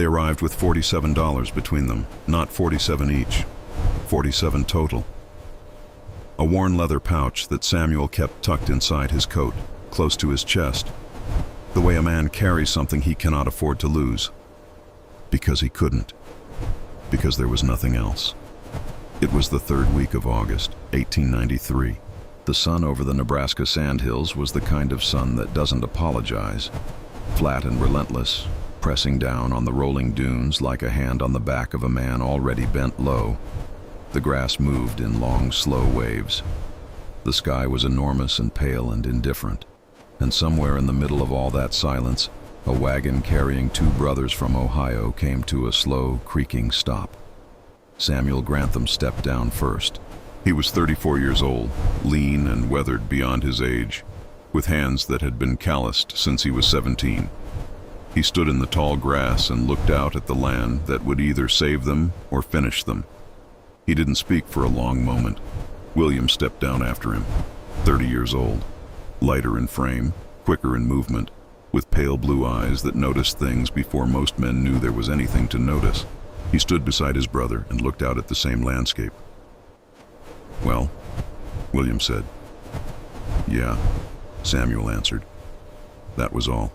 They arrived with $47 between them, not 47 each, 47 total. A worn leather pouch that Samuel kept tucked inside his coat, close to his chest, the way a man carries something he cannot afford to lose. Because he couldn't. Because there was nothing else. It was the third week of August, 1893. The sun over the Nebraska Sandhills was the kind of sun that doesn't apologize, flat and relentless, pressing down on the rolling dunes like a hand on the back of a man already bent low. The grass moved in long, slow waves. The sky was enormous and pale and indifferent, and somewhere in the middle of all that silence, a wagon carrying two brothers from Ohio came to a slow, creaking stop. Samuel Grantham stepped down first. He was 34 years old, lean and weathered beyond his age, with hands that had been calloused since he was 17. He stood in the tall grass and looked out at the land that would either save them or finish them. He didn't speak for a long moment. William stepped down after him, 30 years old, lighter in frame, quicker in movement, with pale blue eyes that noticed things before most men knew there was anything to notice. He stood beside his brother and looked out at the same landscape. "Well," William said. "Yeah," Samuel answered. That was all.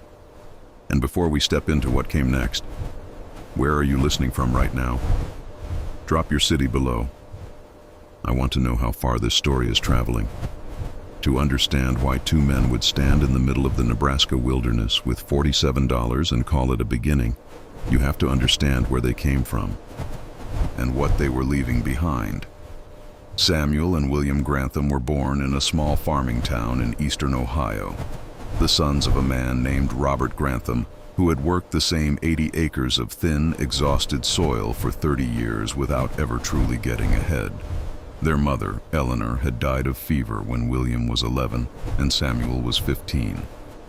And before we step into what came next, where are you listening from right now? Drop your city below. I want to know how far this story is traveling. To understand why two men would stand in the middle of the Nebraska wilderness with $47 and call it a beginning, you have to understand where they came from and what they were leaving behind. Samuel and William Grantham were born in a small farming town in eastern Ohio, the sons of a man named Robert Grantham, who had worked the same 80 acres of thin, exhausted soil for 30 years without ever truly getting ahead. Their mother, Eleanor, had died of fever when William was 11 and Samuel was 15,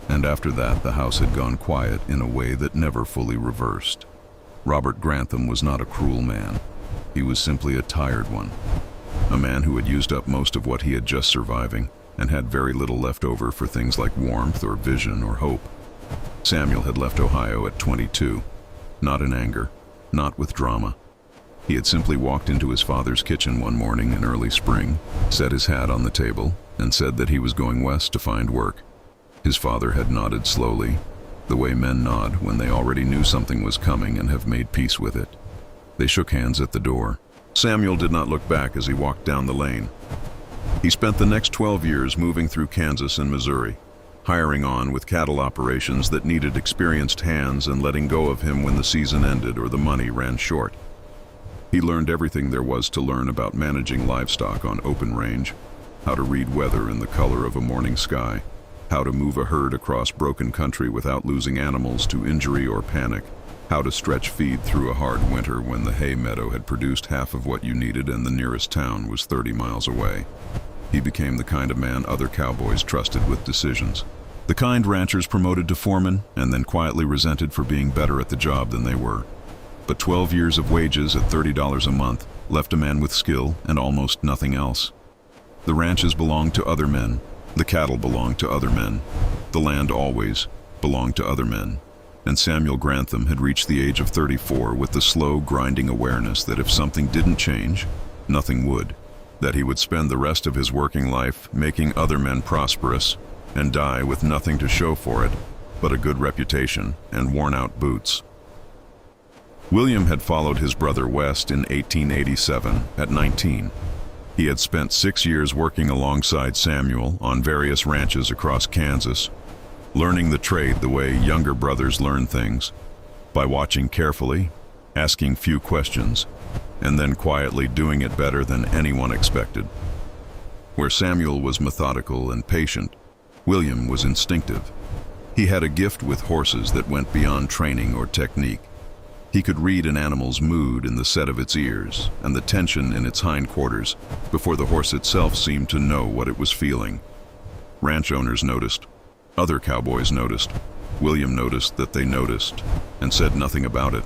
and after that the house had gone quiet in a way that never fully reversed. Robert Grantham was not a cruel man. He was simply a tired one. A man who had used up most of what he had just surviving and had very little left over for things like warmth or vision or hope. Samuel had left Ohio at 22, not in anger, not with drama. He had simply walked into his father's kitchen one morning in early spring, set his hat on the table, and said that he was going west to find work. His father had nodded slowly, the way men nod when they already knew something was coming and have made peace with it. They shook hands at the door. Samuel did not look back as he walked down the lane. He spent the next 12 years moving through Kansas and Missouri, hiring on with cattle operations that needed experienced hands and letting go of him when the season ended or the money ran short. He learned everything there was to learn about managing livestock on open range, how to read weather in the color of a morning sky, how to move a herd across broken country without losing animals to injury or panic, how to stretch feed through a hard winter when the hay meadow had produced half of what you needed and the nearest town was 30 miles away. He became the kind of man other cowboys trusted with decisions. The kind ranchers promoted to foreman and then quietly resented for being better at the job than they were. But 12 years of wages at $30 a month left a man with skill and almost nothing else. The ranches belonged to other men. The cattle belonged to other men. The land always belonged to other men. And Samuel Grantham had reached the age of 34 with the slow, grinding awareness that if something didn't change, nothing would. That he would spend the rest of his working life making other men prosperous and die with nothing to show for it but a good reputation and worn-out boots. William had followed his brother west in 1887 at 19. He had spent 6 years working alongside Samuel on various ranches across Kansas, learning the trade the way younger brothers learn things, by watching carefully, asking few questions, and then quietly doing it better than anyone expected. Where Samuel was methodical and patient, William was instinctive. He had a gift with horses that went beyond training or technique. He could read an animal's mood in the set of its ears and the tension in its hindquarters before the horse itself seemed to know what it was feeling. Ranch owners noticed. Other cowboys noticed. William noticed that they noticed and said nothing about it.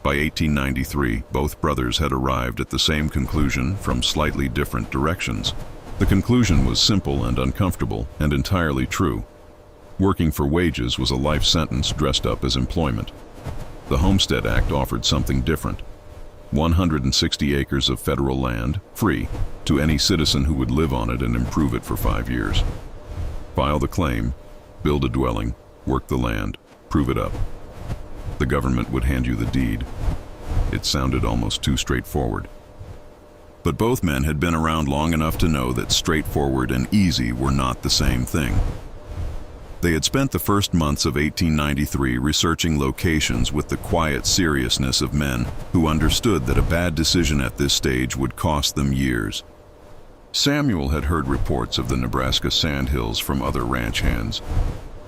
By 1893, both brothers had arrived at the same conclusion from slightly different directions. The conclusion was simple and uncomfortable and entirely true. Working for wages was a life sentence dressed up as employment. The Homestead Act offered something different. 160 acres of federal land, free, to any citizen who would live on it and improve it for 5 years. File the claim, build a dwelling, work the land, prove it up. The government would hand you the deed. It sounded almost too straightforward. But both men had been around long enough to know that straightforward and easy were not the same thing. They had spent the first months of 1893 researching locations with the quiet seriousness of men who understood that a bad decision at this stage would cost them years. Samuel had heard reports of the Nebraska Sandhills from other ranch hands,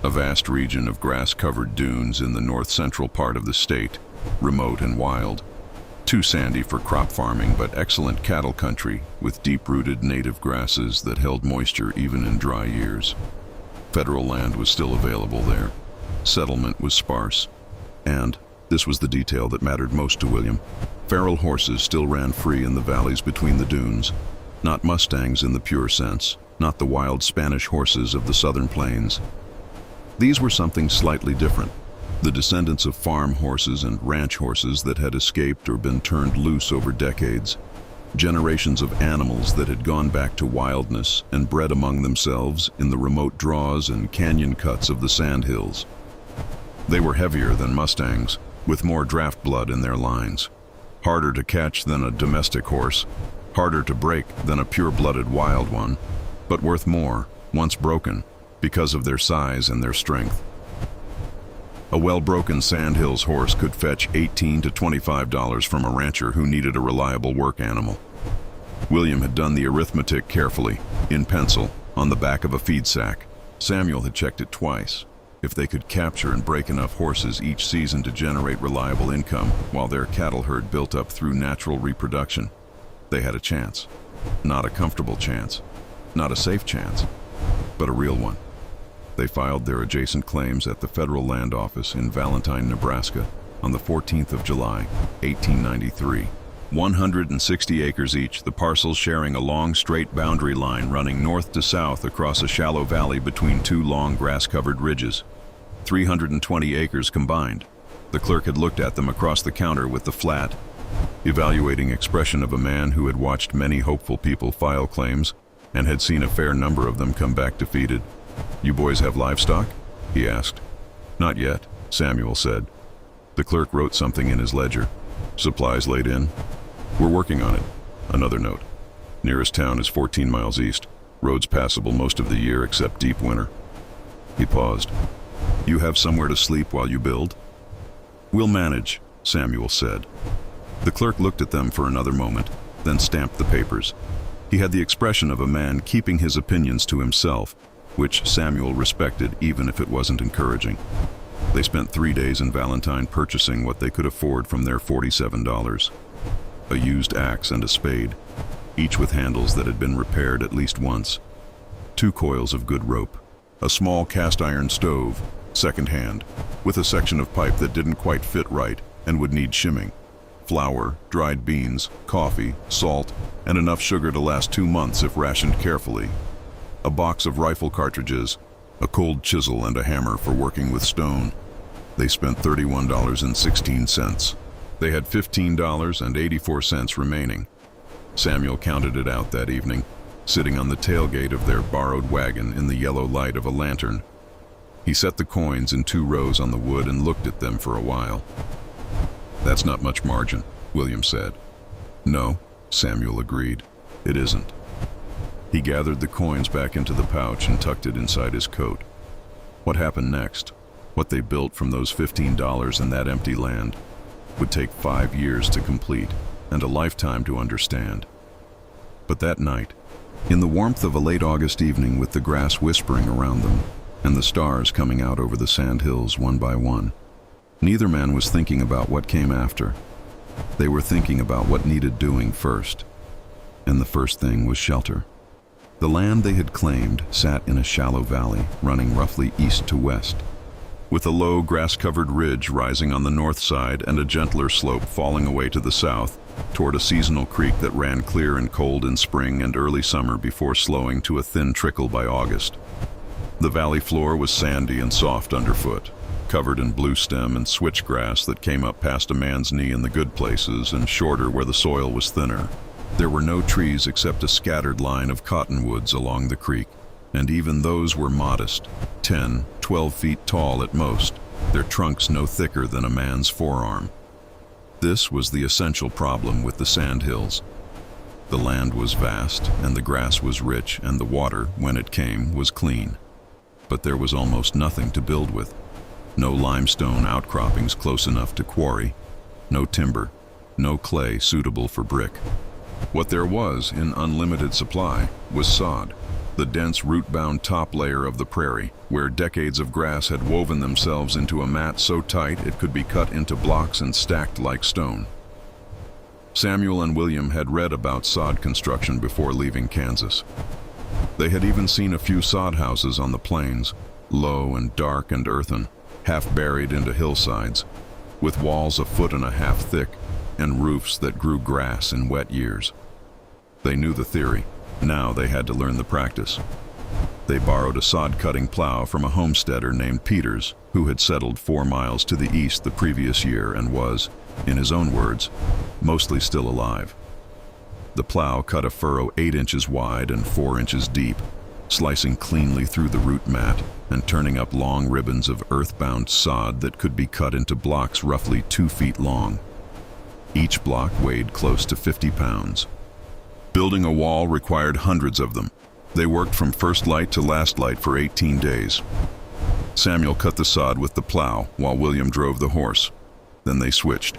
a vast region of grass-covered dunes in the north-central part of the state, remote and wild. Too sandy for crop farming, but excellent cattle country with deep-rooted native grasses that held moisture even in dry years. Federal land was still available there. Settlement was sparse. And, this was the detail that mattered most to William, feral horses still ran free in the valleys between the dunes. Not mustangs in the pure sense, not the wild Spanish horses of the southern plains. These were something slightly different. The descendants of farm horses and ranch horses that had escaped or been turned loose over decades. Generations of animals that had gone back to wildness and bred among themselves in the remote draws and canyon cuts of the Sandhills. They were heavier than mustangs, with more draft blood in their lines. Harder to catch than a domestic horse, harder to break than a pure-blooded wild one, but worth more, once broken, because of their size and their strength. A well-broken Sandhills horse could fetch $18 to $25 from a rancher who needed a reliable work animal. William had done the arithmetic carefully, in pencil, on the back of a feed sack. Samuel had checked it twice. If they could capture and break enough horses each season to generate reliable income while their cattle herd built up through natural reproduction, they had a chance. Not a comfortable chance, not a safe chance, but a real one. They filed their adjacent claims at the Federal Land Office in Valentine, Nebraska, on the 14th of July, 1893. 160 acres each, the parcels sharing a long, straight boundary line running north to south across a shallow valley between two long, grass-covered ridges. 320 acres combined. The clerk had looked at them across the counter with the flat, evaluating expression of a man who had watched many hopeful people file claims and had seen a fair number of them come back defeated. "You boys have livestock?" he asked. "Not yet," Samuel said. The clerk wrote something in his ledger. "Supplies laid in?" "We're working on it." Another note. "Nearest town is 14 miles east. Roads passable most of the year except deep winter." He paused. "You have somewhere to sleep while you build?" "We'll manage," Samuel said. The clerk looked at them for another moment, then stamped the papers. He had the expression of a man keeping his opinions to himself, which Samuel respected even if it wasn't encouraging. They spent 3 days in Valentine purchasing what they could afford from their $47. A used axe and a spade, each with handles that had been repaired at least once. 2 coils of good rope. A small cast-iron stove, second-hand, with a section of pipe that didn't quite fit right and would need shimming. Flour, dried beans, coffee, salt, and enough sugar to last 2 months if rationed carefully. A box of rifle cartridges, a cold chisel and a hammer for working with stone. They spent $31.16. They had $15.84 remaining. Samuel counted it out that evening, sitting on the tailgate of their borrowed wagon in the yellow light of a lantern. He set the coins in 2 rows on the wood and looked at them for a while. "That's not much margin," William said. "No," Samuel agreed. "It isn't." He gathered the coins back into the pouch and tucked it inside his coat. What happened next, what they built from those $15 and that empty land, would take 5 years to complete and a lifetime to understand. But that night, in the warmth of a late August evening with the grass whispering around them and the stars coming out over the Sandhills one by one, neither man was thinking about what came after. They were thinking about what needed doing first. And the first thing was shelter. The land they had claimed sat in a shallow valley running roughly east to west, with a low grass-covered ridge rising on the north side and a gentler slope falling away to the south toward a seasonal creek that ran clear and cold in spring and early summer before slowing to a thin trickle by August. The valley floor was sandy and soft underfoot. covered in blue stem and switchgrass that came up past a man's knee in the good places and shorter where the soil was thinner. There were no trees except a scattered line of cottonwoods along the creek, and even those were modest, 10, 12 feet tall at most, their trunks no thicker than a man's forearm. This was the essential problem with the Sandhills. The land was vast, and the grass was rich, and the water, when it came, was clean. But there was almost nothing to build with. No limestone outcroppings close enough to quarry, no timber, no clay suitable for brick. What there was, in unlimited supply, was sod, the dense root-bound top layer of the prairie, where decades of grass had woven themselves into a mat so tight it could be cut into blocks and stacked like stone. Samuel and William had read about sod construction before leaving Kansas. They had even seen a few sod houses on the plains, low and dark and earthen, half buried into hillsides, with walls a foot and a half thick and roofs that grew grass in wet years. They knew the theory. Now they had to learn the practice. They borrowed a sod-cutting plow from a homesteader named Peters, who had settled 4 miles to the east the previous year and was, in his own words, mostly still alive. The plow cut a furrow 8 inches wide and 4 inches deep, slicing cleanly through the root mat and turning up long ribbons of earthbound sod that could be cut into blocks roughly 2 feet long. Each block weighed close to 50 pounds. Building a wall required hundreds of them. They worked from first light to last light for 18 days. Samuel cut the sod with the plow while William drove the horse. Then they switched.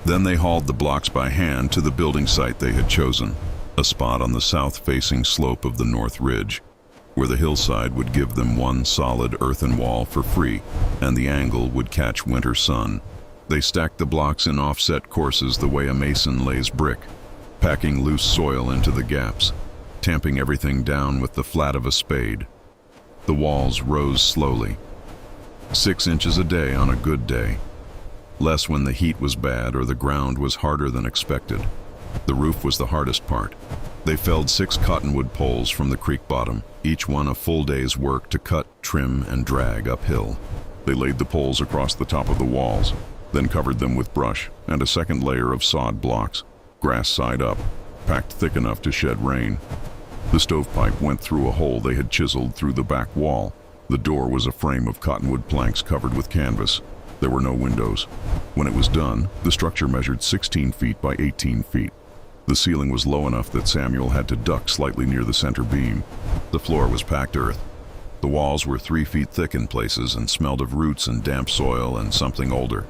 Then they hauled the blocks by hand to the building site they had chosen, a spot on the south-facing slope of the North Ridge, where the hillside would give them one solid earthen wall for free, and the angle would catch winter sun. They stacked the blocks in offset courses the way a mason lays brick, packing loose soil into the gaps, tamping everything down with the flat of a spade. The walls rose slowly, 6 inches a day on a good day, less when the heat was bad or the ground was harder than expected. The roof was the hardest part. They felled 6 cottonwood poles from the creek bottom, each one a full day's work to cut, trim, and drag uphill. They laid the poles across the top of the walls, then covered them with brush and a second layer of sod blocks, grass side up, packed thick enough to shed rain. The stovepipe went through a hole they had chiseled through the back wall. The door was a frame of cottonwood planks covered with canvas. There were no windows. When it was done, the structure measured 16 feet by 18 feet. The ceiling was low enough that Samuel had to duck slightly near the center beam. The floor was packed earth. The walls were 3 feet thick in places and smelled of roots and damp soil and something older.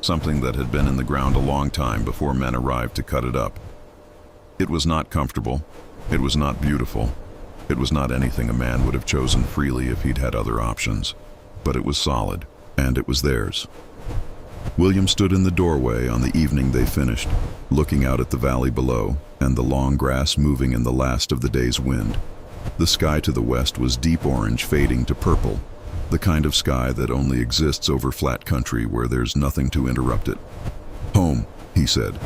Something that had been in the ground a long time before men arrived to cut it up. It was not comfortable. It was not beautiful. It was not anything a man would have chosen freely if he'd had other options. But it was solid, and it was theirs. William stood in the doorway on the evening they finished, looking out at the valley below and the long grass moving in the last of the day's wind. The sky to the west was deep orange fading to purple, the kind of sky that only exists over flat country where there's nothing to interrupt it. "Home," he said,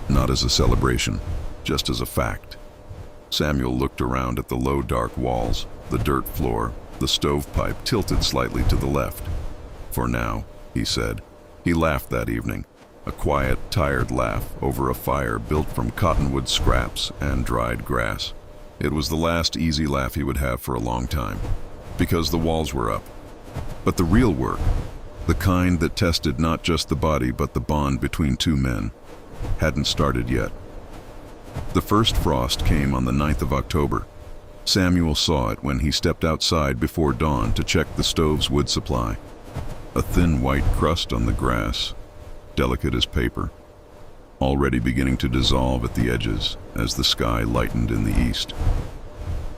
not as a celebration, just as a fact. Samuel looked around at the low dark walls, the dirt floor, the stovepipe tilted slightly to the left. "For now," he said. He laughed that evening, a quiet, tired laugh over a fire built from cottonwood scraps and dried grass. It was the last easy laugh he would have for a long time, because the walls were up. But the real work, the kind that tested not just the body but the bond between 2 men, hadn't started yet. The first frost came on the 9th of October. Samuel saw it when he stepped outside before dawn to check the stove's wood supply. A thin white crust on the grass, delicate as paper, already beginning to dissolve at the edges as the sky lightened in the east.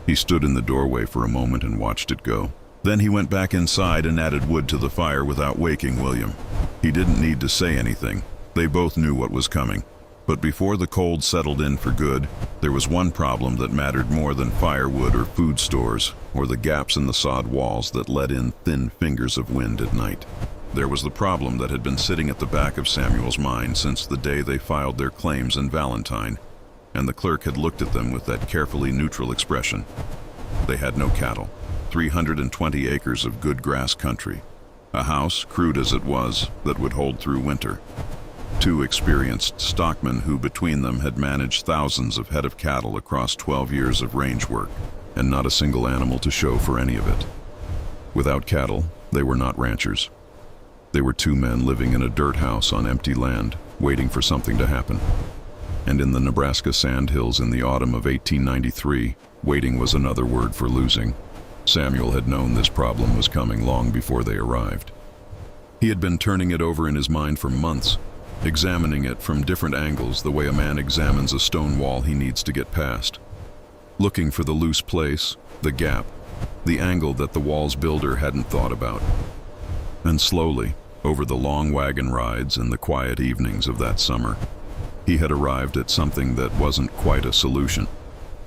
He stood in the doorway for a moment and watched it go. Then he went back inside and added wood to the fire without waking William. He didn't need to say anything. They both knew what was coming. But before the cold settled in for good, there was one problem that mattered more than firewood or food stores, or the gaps in the sod walls that let in thin fingers of wind at night. There was the problem that had been sitting at the back of Samuel's mind since the day they filed their claims in Valentine, and the clerk had looked at them with that carefully neutral expression. They had no cattle, 320 acres of good grass country, A house, crude as it was, that would hold through winter. Two experienced stockmen who between them had managed thousands of head of cattle across 12 years of range work, and not a single animal to show for any of it. Without cattle, they were not ranchers. They were two men living in a dirt house on empty land, waiting for something to happen. And in the Nebraska Sandhills in the autumn of 1893, waiting was another word for losing. Samuel had known this problem was coming long before they arrived. He had been turning it over in his mind for months, examining it from different angles the way a man examines a stone wall he needs to get past. Looking for the loose place, the gap, the angle that the wall's builder hadn't thought about. And slowly, over the long wagon rides and the quiet evenings of that summer, he had arrived at something that wasn't quite a solution,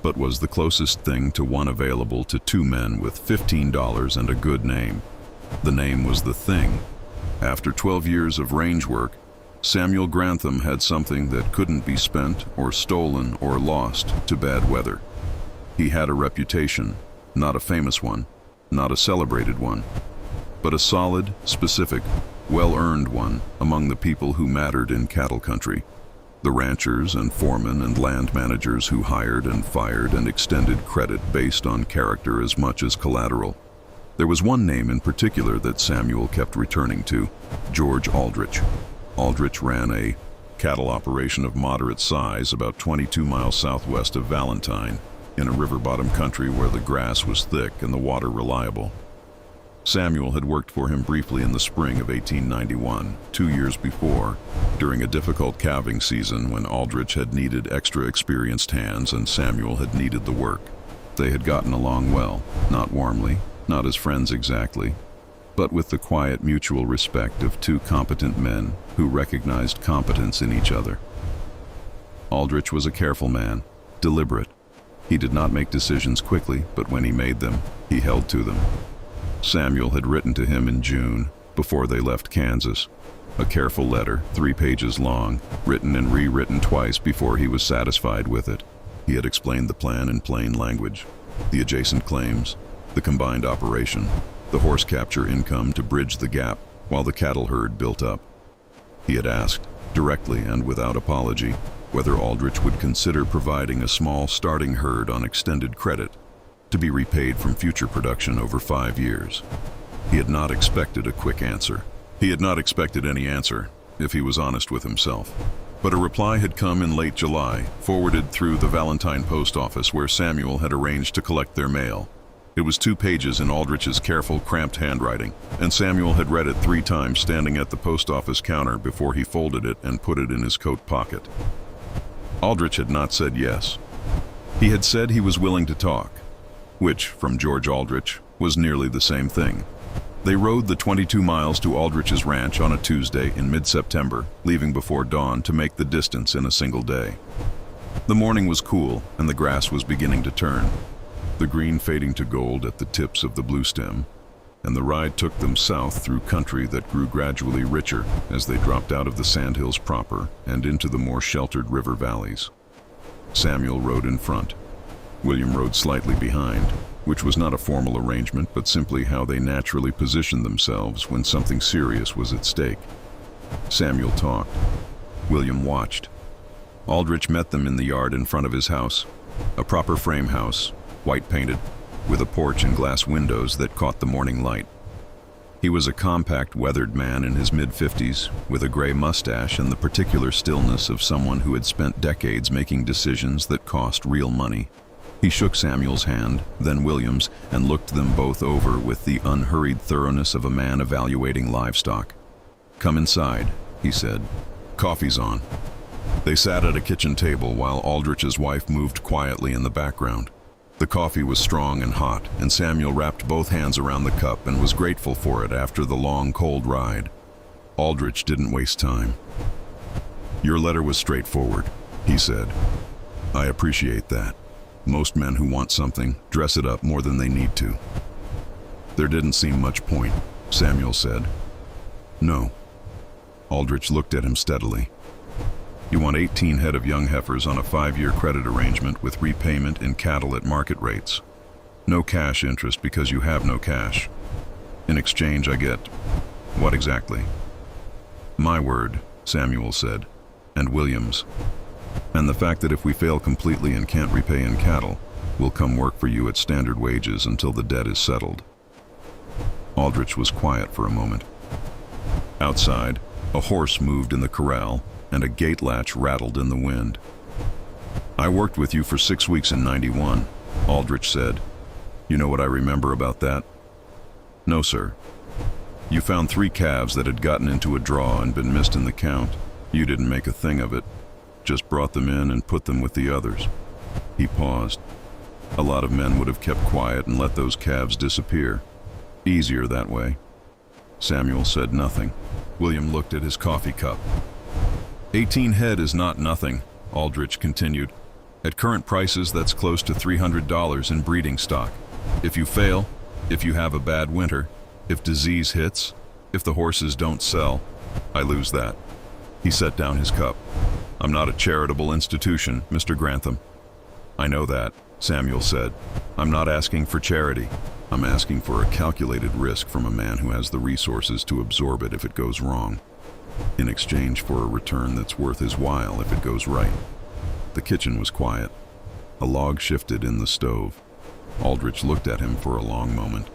but was the closest thing to one available to two men with $15 and a good name. The name was the thing. After 12 years of range work, Samuel Grantham had something that couldn't be spent or stolen or lost to bad weather. He had a reputation, not a famous one, not a celebrated one, but a solid, specific, well-earned one among the people who mattered in cattle country. The ranchers and foremen and land managers who hired and fired and extended credit based on character as much as collateral. There was one name in particular that Samuel kept returning to: George Aldrich. Aldrich ran a cattle operation of moderate size about 22 miles southwest of Valentine, in a river-bottom country where the grass was thick and the water reliable. Samuel had worked for him briefly in the spring of 1891, 2 years before, during a difficult calving season when Aldrich had needed extra experienced hands and Samuel had needed the work. They had gotten along well, not warmly, not as friends exactly, but with the quiet mutual respect of two competent men who recognized competence in each other. Aldrich was a careful man, deliberate. He did not make decisions quickly, but when he made them, he held to them. Samuel had written to him in June, before they left Kansas. A careful letter, 3 pages long, written and rewritten twice before he was satisfied with it. He had explained the plan in plain language: the adjacent claims, the combined operation, the horse capture income to bridge the gap while the cattle herd built up. He had asked, directly and without apology, whether Aldrich would consider providing a small starting herd on extended credit, to be repaid from future production over 5 years. He had not expected a quick answer. He had not expected any answer, if he was honest with himself. But a reply had come in late July, forwarded through the Valentine post office where Samuel had arranged to collect their mail. It was 2 pages in Aldrich's careful, cramped handwriting, and Samuel had read it 3 times standing at the post office counter before he folded it and put it in his coat pocket. Aldrich had not said yes. He had said he was willing to talk, which, from George Aldrich, was nearly the same thing. They rode the 22 miles to Aldrich's ranch on a Tuesday in mid-September, leaving before dawn to make the distance in a single day. The morning was cool, and the grass was beginning to turn, the green fading to gold at the tips of the blue stem, and the ride took them south through country that grew gradually richer as they dropped out of the Sandhills proper and into the more sheltered river valleys. Samuel rode in front. William rode slightly behind, which was not a formal arrangement, but simply how they naturally positioned themselves when something serious was at stake. Samuel talked. William watched. Aldrich met them in the yard in front of his house, a proper frame house, white painted, with a porch and glass windows that caught the morning light. He was a compact, weathered man in his mid-50s, with a gray mustache and the particular stillness of someone who had spent decades making decisions that cost real money. He shook Samuel's hand, then William's, and looked them both over with the unhurried thoroughness of a man evaluating livestock. "Come inside," he said. "Coffee's on." They sat at a kitchen table while Aldrich's wife moved quietly in the background. The coffee was strong and hot, and Samuel wrapped both hands around the cup and was grateful for it after the long, cold ride. Aldrich didn't waste time. "Your letter was straightforward," he said. "I appreciate that. Most men who want something dress it up more than they need to." "There didn't seem much point," Samuel said. "No." Aldrich looked at him steadily. "You want 18 head of young heifers on a 5-year credit arrangement with repayment in cattle at market rates. No cash interest because you have no cash. In exchange, I get What exactly? My word, Samuel said, and William's. And the fact that if we fail completely and can't repay in cattle, we'll come work for you at standard wages until the debt is settled. Aldrich was quiet for a moment. Outside, a horse moved in the corral and a gate latch rattled in the wind. I worked with you for 6 weeks in '91, Aldrich said. You know what I remember about that? No, sir. You found 3 calves that had gotten into a draw and been missed in the count. You didn't make a thing of it, just brought them in and put them with the others. He paused. A lot of men would have kept quiet and let those calves disappear. Easier that way. Samuel said nothing. William looked at his coffee cup. 18 head is not nothing, Aldrich continued. At current prices, that's close to $300 in breeding stock. If you fail, if you have a bad winter, if disease hits, if the horses don't sell, I lose that. He set down his cup. I'm not a charitable institution, Mr. Grantham. I know that, Samuel said. I'm not asking for charity. I'm asking for a calculated risk from a man who has the resources to absorb it if it goes wrong, in exchange for a return that's worth his while if it goes right. The kitchen was quiet. A log shifted in the stove. Aldrich looked at him for a long moment.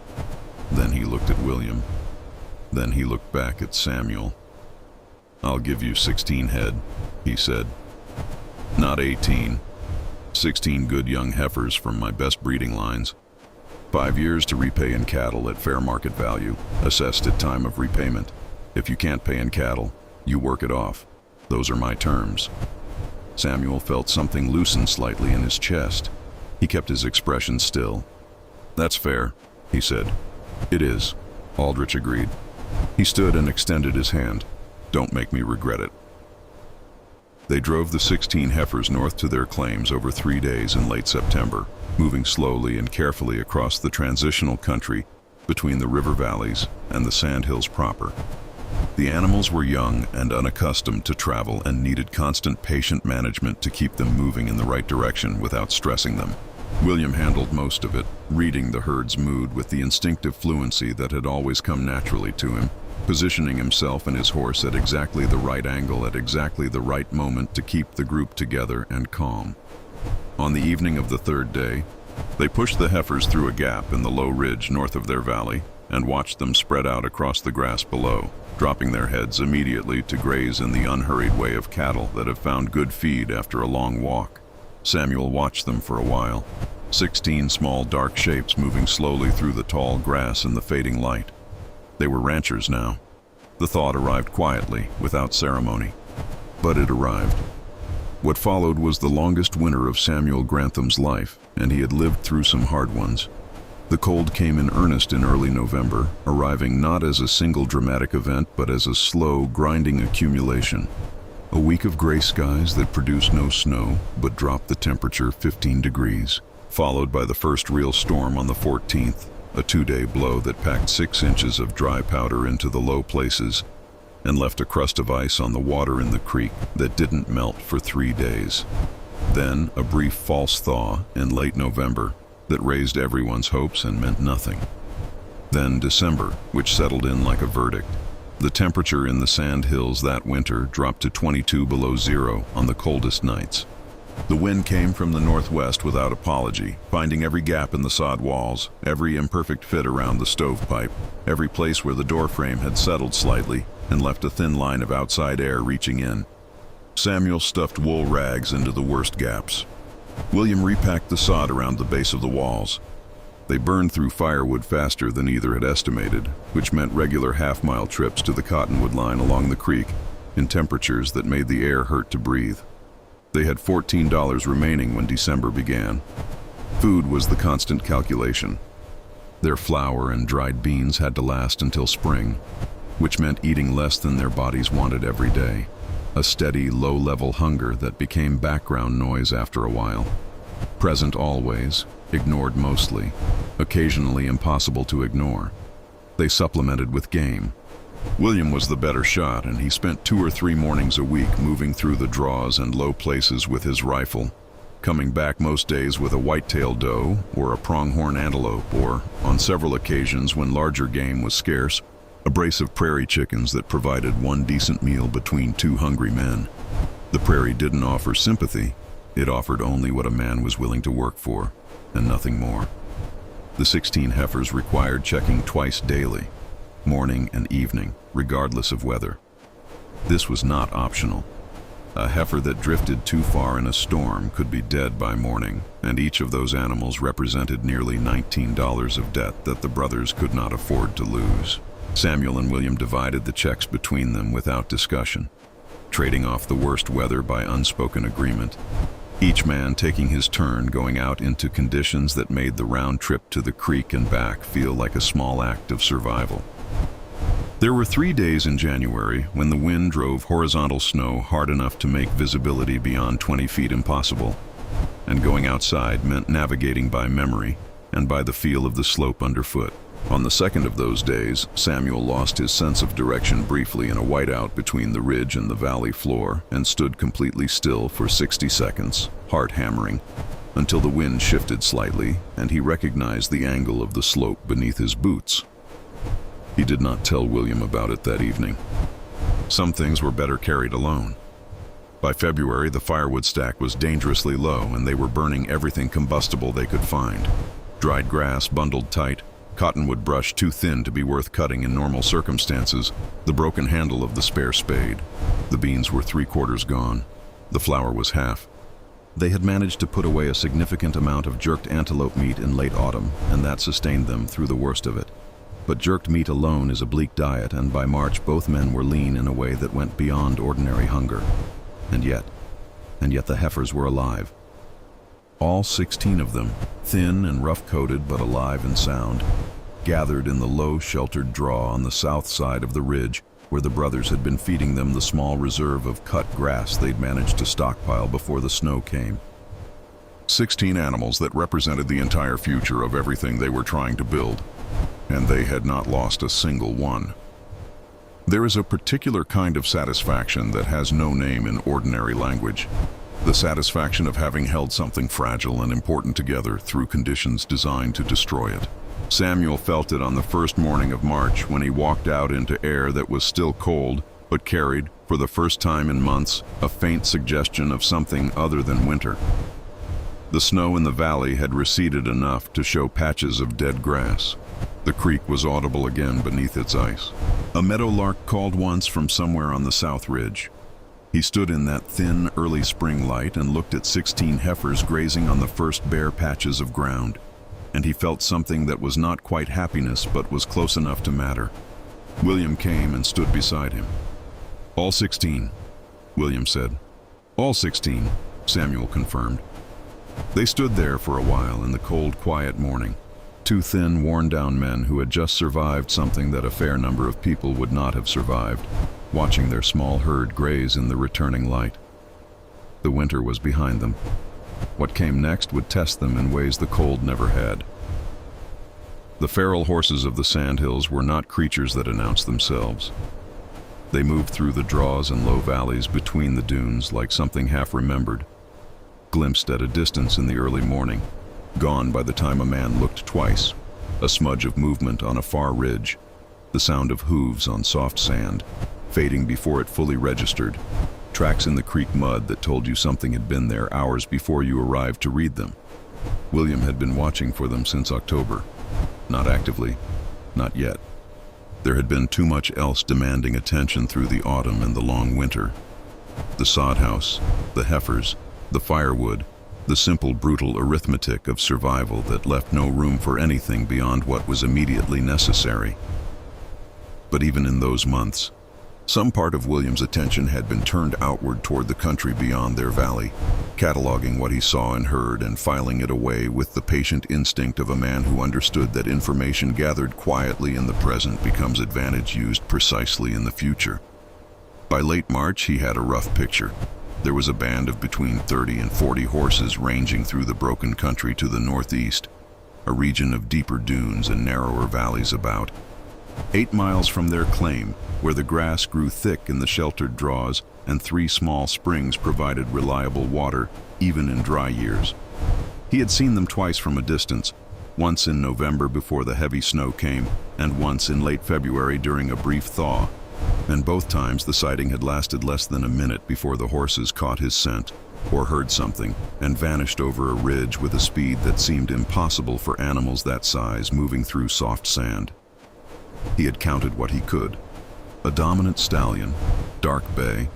Then he looked at William. Then he looked back at Samuel. I'll give you 16 head, he said. Not 18. 16 good young heifers from my best breeding lines. 5 years to repay in cattle at fair market value, assessed at time of repayment. If you can't pay in cattle, you work it off. Those are my terms. Samuel felt something loosen slightly in his chest. He kept his expression still. That's fair, he said. It is, Aldrich agreed. He stood and extended his hand. Don't make me regret it. They drove the 16 heifers north to their claims over 3 days in late September, moving slowly and carefully across the transitional country between the river valleys and the Sandhills proper. The animals were young and unaccustomed to travel and needed constant patient management to keep them moving in the right direction without stressing them. William handled most of it, reading the herd's mood with the instinctive fluency that had always come naturally to him, positioning himself and his horse at exactly the right angle at exactly the right moment to keep the group together and calm. On the evening of the 3rd day, they pushed the heifers through a gap in the low ridge north of their valley and watched them spread out across the grass below, dropping their heads immediately to graze in the unhurried way of cattle that have found good feed after a long walk. Samuel watched them for a while, 16 small dark shapes moving slowly through the tall grass in the fading light. They were ranchers now. The thought arrived quietly, without ceremony. But it arrived. What followed was the longest winter of Samuel Grantham's life, and he had lived through some hard ones. The cold came in earnest in early November, arriving not as a single dramatic event, but as a slow, grinding accumulation. A week of gray skies that produced no snow, but dropped the temperature 15 degrees, followed by the first real storm on the 14th, a 2-day blow that packed 6 inches of dry powder into the low places and left a crust of ice on the water in the creek that didn't melt for 3 days. Then a brief false thaw in late November that raised everyone's hopes and meant nothing. Then December, which settled in like a verdict. The temperature in the Sandhills that winter dropped to 22 below zero on the coldest nights. The wind came from the northwest without apology, finding every gap in the sod walls, every imperfect fit around the stovepipe, every place where the doorframe had settled slightly and left a thin line of outside air reaching in. Samuel stuffed wool rags into the worst gaps. William repacked the sod around the base of the walls. They burned through firewood faster than either had estimated, which meant regular half-mile trips to the cottonwood line along the creek in temperatures that made the air hurt to breathe. They had $14 remaining when December began. Food was the constant calculation. Their flour and dried beans had to last until spring, which meant eating less than their bodies wanted every day. A steady, low-level hunger that became background noise after a while. Present always, ignored mostly, occasionally impossible to ignore. They supplemented with game. William was the better shot, and he spent 2 or 3 mornings a week moving through the draws and low places with his rifle, coming back most days with a white-tailed doe or a pronghorn antelope, or, on several occasions when larger game was scarce, a brace of prairie chickens that provided one decent meal between two hungry men. The prairie didn't offer sympathy, it offered only what a man was willing to work for, and nothing more. The 16 heifers required checking twice daily, morning and evening, regardless of weather. This was not optional. A heifer that drifted too far in a storm could be dead by morning, and each of those animals represented nearly $19 of debt that the brothers could not afford to lose. Samuel and William divided the checks between them without discussion, trading off the worst weather by unspoken agreement, each man taking his turn going out into conditions that made the round trip to the creek and back feel like a small act of survival. There were 3 days in January when the wind drove horizontal snow hard enough to make visibility beyond 20 feet impossible, and going outside meant navigating by memory and by the feel of the slope underfoot. On the second of those days, Samuel lost his sense of direction briefly in a whiteout between the ridge and the valley floor and stood completely still for 60 seconds, heart hammering, until the wind shifted slightly and he recognized the angle of the slope beneath his boots. He did not tell William about it that evening. Some things were better carried alone. By February, the firewood stack was dangerously low and they were burning everything combustible they could find. Dried grass bundled tight, cottonwood brush too thin to be worth cutting in normal circumstances, the broken handle of the spare spade. The beans were 3/4 gone. The flour was half. They had managed to put away a significant amount of jerked antelope meat in late autumn, and that sustained them through the worst of it. But jerked meat alone is a bleak diet, and by March both men were lean in a way that went beyond ordinary hunger. And yet the heifers were alive. All 16 of them, thin and rough-coated but alive and sound, gathered in the low sheltered draw on the south side of the ridge where the brothers had been feeding them the small reserve of cut grass they'd managed to stockpile before the snow came. 16 animals that represented the entire future of everything they were trying to build, and they had not lost a single one. There is a particular kind of satisfaction that has no name in ordinary language. The satisfaction of having held something fragile and important together through conditions designed to destroy it. Samuel felt it on the first morning of March when he walked out into air that was still cold, but carried, for the first time in months, a faint suggestion of something other than winter. The snow in the valley had receded enough to show patches of dead grass. The creek was audible again beneath its ice. A meadowlark called once from somewhere on the south ridge. He stood in that thin, early spring light and looked at 16 heifers grazing on the first bare patches of ground, and he felt something that was not quite happiness but was close enough to matter. William came and stood beside him. "All 16, William said. "All 16, Samuel confirmed. They stood there for a while in the cold, quiet morning, two thin, worn-down men who had just survived something that a fair number of people would not have survived, watching their small herd graze in the returning light. The winter was behind them. What came next would test them in ways the cold never had. The feral horses of the Sandhills were not creatures that announced themselves. They moved through the draws and low valleys between the dunes like something half-remembered, glimpsed at a distance in the early morning, gone by the time a man looked twice, a smudge of movement on a far ridge, the sound of hooves on soft sand, fading before it fully registered, tracks in the creek mud that told you something had been there hours before you arrived to read them. William had been watching for them since October. Not actively, not yet. There had been too much else demanding attention through the autumn and the long winter. The sod house, the heifers, the firewood, the simple brutal arithmetic of survival that left no room for anything beyond what was immediately necessary. But even in those months, some part of William's attention had been turned outward toward the country beyond their valley, cataloging what he saw and heard and filing it away with the patient instinct of a man who understood that information gathered quietly in the present becomes advantage used precisely in the future. By late March, he had a rough picture. There was a band of between 30 and 40 horses ranging through the broken country to the northeast, a region of deeper dunes and narrower valleys about. 8 miles from their claim, where the grass grew thick in the sheltered draws and 3 small springs provided reliable water, even in dry years. He had seen them twice from a distance, once in November before the heavy snow came, and once in late February during a brief thaw. And both times the sighting had lasted less than a minute before the horses caught his scent, or heard something, and vanished over a ridge with a speed that seemed impossible for animals that size moving through soft sand. He had counted what he could. A dominant stallion, dark bay,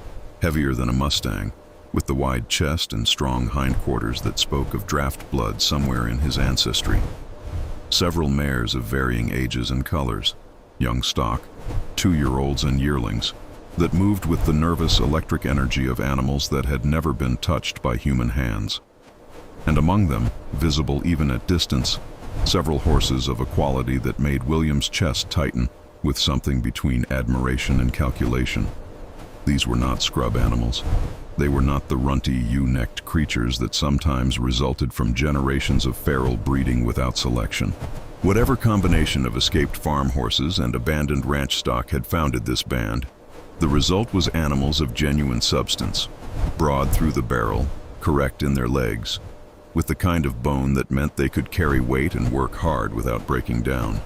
heavier than a Mustang, with the wide chest and strong hindquarters that spoke of draft blood somewhere in his ancestry. Several mares of varying ages and colors, young stock, 2-year-olds and yearlings, that moved with the nervous electric energy of animals that had never been touched by human hands. And among them, visible even at distance, several horses of a quality that made William's chest tighten with something between admiration and calculation. These were not scrub animals. They were not the runty, ewe-necked creatures that sometimes resulted from generations of feral breeding without selection. Whatever combination of escaped farm horses and abandoned ranch stock had founded this band, the result was animals of genuine substance, broad through the barrel, correct in their legs, with the kind of bone that meant they could carry weight and work hard without breaking down.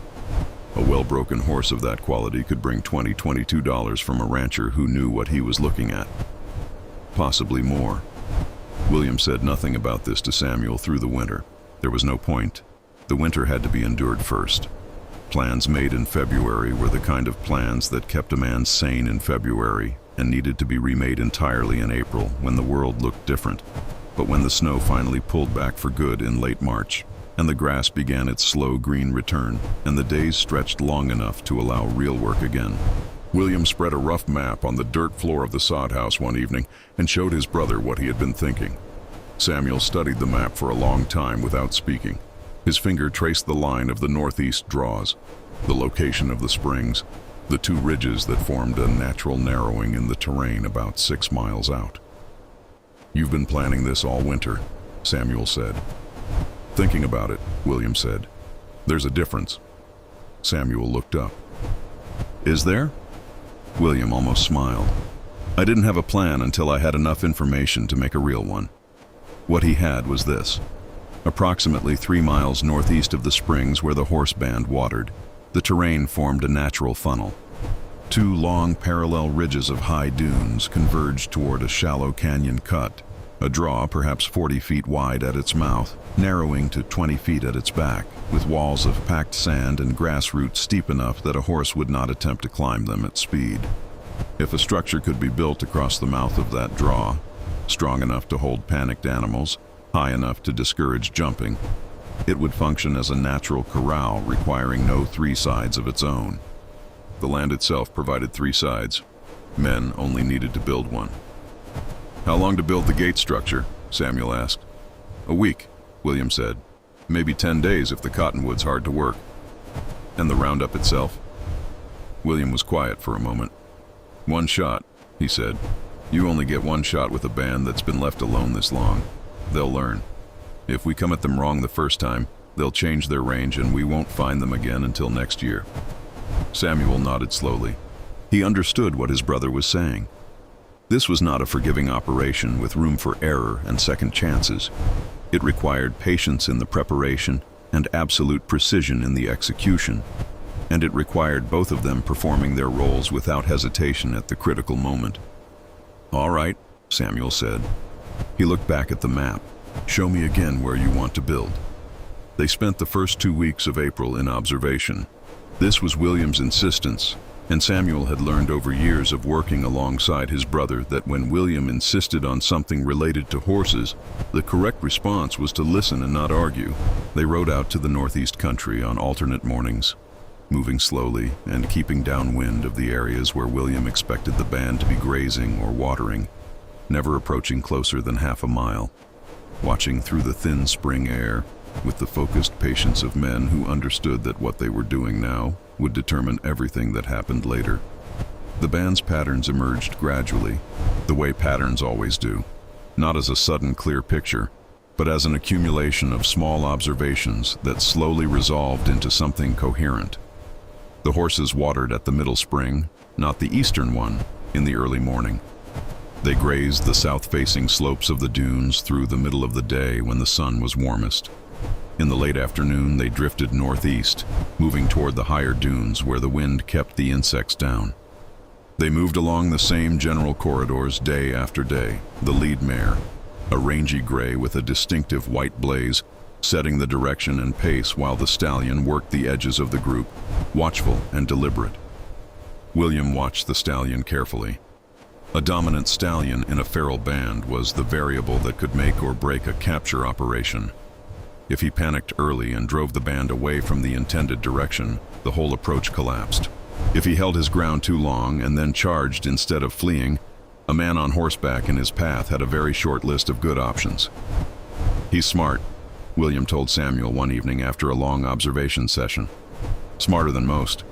A well-broken horse of that quality could bring $22 from a rancher who knew what he was looking at. Possibly more. William said nothing about this to Samuel through the winter. There was no point. The winter had to be endured first. Plans made in February were the kind of plans that kept a man sane in February and needed to be remade entirely in April when the world looked different. But when the snow finally pulled back for good in late March, and the grass began its slow green return, and the days stretched long enough to allow real work again, William spread a rough map on the dirt floor of the sod house one evening and showed his brother what he had been thinking. Samuel studied the map for a long time without speaking. His finger traced the line of the northeast draws, the location of the springs, the 2 ridges that formed a natural narrowing in the terrain about 6 miles out. "You've been planning this all winter," Samuel said. "Thinking about it," William said. "There's a difference." Samuel looked up. "Is there?" William almost smiled. "I didn't have a plan until I had enough information to make a real one." What he had was this. Approximately 3 miles northeast of the springs where the horse band watered, the terrain formed a natural funnel. 2 long parallel ridges of high dunes converged toward a shallow canyon cut, a draw perhaps 40 feet wide at its mouth, narrowing to 20 feet at its back, with walls of packed sand and grass roots steep enough that a horse would not attempt to climb them at speed. If a structure could be built across the mouth of that draw, strong enough to hold panicked animals, high enough to discourage jumping, it would function as a natural corral requiring no 3 sides of its own. The land itself provided 3 sides. Men only needed to build one. "How long to build the gate structure?" Samuel asked. "A week," William said. "Maybe 10 days if the cottonwood's hard to work." "And the roundup itself?" William was quiet for a moment. "1 shot," he said. "You only get 1 shot with a band that's been left alone this long. They'll learn. If we come at them wrong the first time, they'll change their range and we won't find them again until next year." Samuel nodded slowly. He understood what his brother was saying. This was not a forgiving operation with room for error and second chances. It required patience in the preparation and absolute precision in the execution, and it required both of them performing their roles without hesitation at the critical moment. "All right," Samuel said. He looked back at the map. "Show me again where you want to build." They spent the first 2 weeks of April in observation. This was William's insistence, and Samuel had learned over years of working alongside his brother that when William insisted on something related to horses, the correct response was to listen and not argue. They rode out to the northeast country on alternate mornings, moving slowly and keeping downwind of the areas where William expected the band to be grazing or watering, never approaching closer than half a mile, watching through the thin spring air with the focused patience of men who understood that what they were doing now would determine everything that happened later. The band's patterns emerged gradually, the way patterns always do, not as a sudden clear picture, but as an accumulation of small observations that slowly resolved into something coherent. The horses watered at the middle spring, not the eastern one, in the early morning. They grazed the south-facing slopes of the dunes through the middle of the day when the sun was warmest. In the late afternoon, they drifted northeast, moving toward the higher dunes where the wind kept the insects down. They moved along the same general corridors day after day, the lead mare, a rangy gray with a distinctive white blaze, setting the direction and pace while the stallion worked the edges of the group, watchful and deliberate. William watched the stallion carefully. A dominant stallion in a feral band was the variable that could make or break a capture operation. If he panicked early and drove the band away from the intended direction, the whole approach collapsed. If he held his ground too long and then charged instead of fleeing, a man on horseback in his path had a very short list of good options. "He's smart," William told Samuel one evening after a long observation session. "Smarter than most.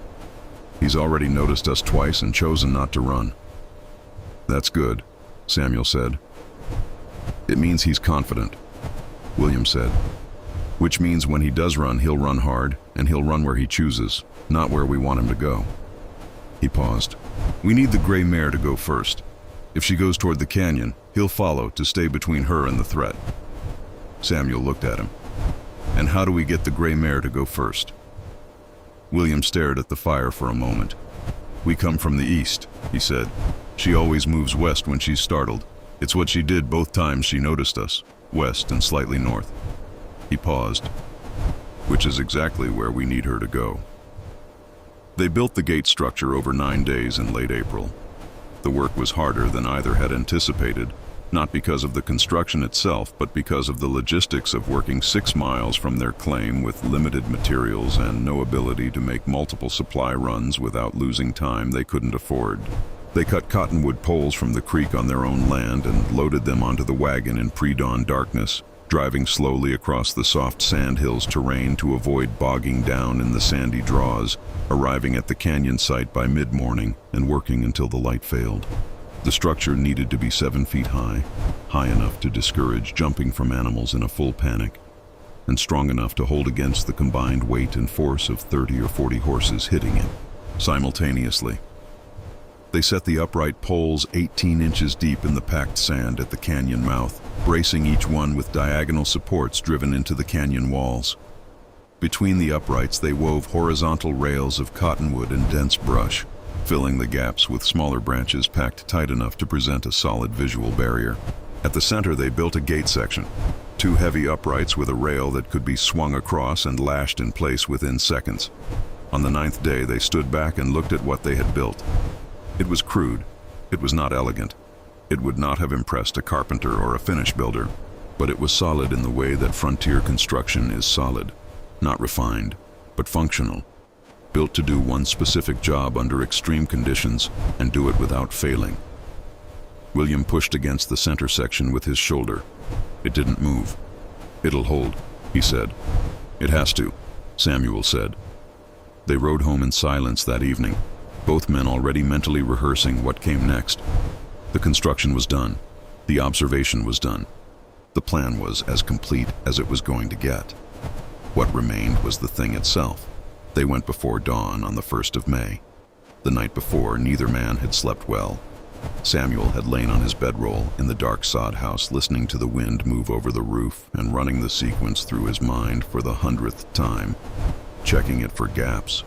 He's already noticed us twice and chosen not to run." "That's good," Samuel said. "It means he's confident," William said. "Which means when he does run, he'll run hard, and he'll run where he chooses, not where we want him to go." He paused. "We need the gray mare to go first. If she goes toward the canyon, he'll follow to stay between her and the threat." Samuel looked at him. "And how do we get the gray mare to go first?" William stared at the fire for a moment. "We come from the east," he said. "She always moves west when she's startled. It's what she did both times she noticed us, west and slightly north." He paused. "Which is exactly where we need her to go." They built the gate structure over 9 days in late April. The work was harder than either had anticipated, not because of the construction itself, but because of the logistics of working 6 miles from their claim with limited materials and no ability to make multiple supply runs without losing time they couldn't afford. They cut cottonwood poles from the creek on their own land and loaded them onto the wagon in pre-dawn darkness, driving slowly across the soft Sandhills terrain to avoid bogging down in the sandy draws, arriving at the canyon site by mid-morning and working until the light failed. The structure needed to be 7 feet high, high enough to discourage jumping from animals in a full panic, and strong enough to hold against the combined weight and force of 30 or 40 horses hitting it simultaneously. They set the upright poles 18 inches deep in the packed sand at the canyon mouth, bracing each one with diagonal supports driven into the canyon walls. Between the uprights, they wove horizontal rails of cottonwood and dense brush, filling the gaps with smaller branches packed tight enough to present a solid visual barrier. At the center, they built a gate section, 2 heavy uprights with a rail that could be swung across and lashed in place within seconds. On the 9th day, they stood back and looked at what they had built. It was crude. It was not elegant. It would not have impressed a carpenter or a finish builder, but it was solid in the way that frontier construction is solid, not refined, but functional, built to do one specific job under extreme conditions and do it without failing. William pushed against the center section with his shoulder. It didn't move. "It'll hold," he said. "It has to," Samuel said. They rode home in silence that evening, both men already mentally rehearsing what came next. The construction was done. The observation was done. The plan was as complete as it was going to get. What remained was the thing itself. They went before dawn on the 1st of May. The night before, neither man had slept well. Samuel had lain on his bedroll in the dark sod house, listening to the wind move over the roof and running the sequence through his mind for the 100th time, checking it for gaps,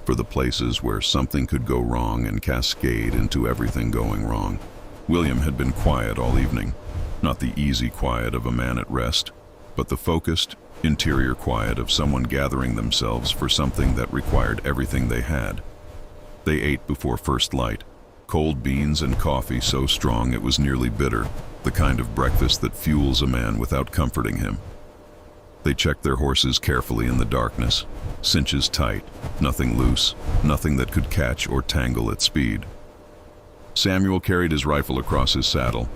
for the places where something could go wrong and cascade into everything going wrong. William had been quiet all evening, not the easy quiet of a man at rest, but the focused, interior quiet of someone gathering themselves for something that required everything they had. They ate before first light, cold beans and coffee so strong it was nearly bitter, the kind of breakfast that fuels a man without comforting him. They checked their horses carefully in the darkness, cinches tight, nothing loose, nothing that could catch or tangle at speed. Samuel carried his rifle across his saddle.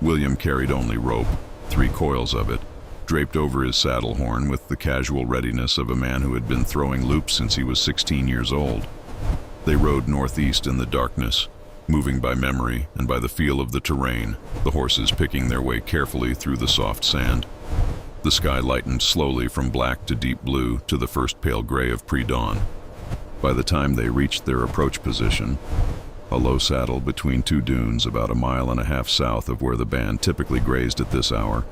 William carried only rope, 3 coils of it, draped over his saddle horn with the casual readiness of a man who had been throwing loops since he was 16 years old. They rode northeast in the darkness, moving by memory and by the feel of the terrain, the horses picking their way carefully through the soft sand. The sky lightened slowly from black to deep blue to the first pale gray of pre-dawn. By the time they reached their approach position, a low saddle between 2 dunes about 1.5 miles south of where the band typically grazed at this hour,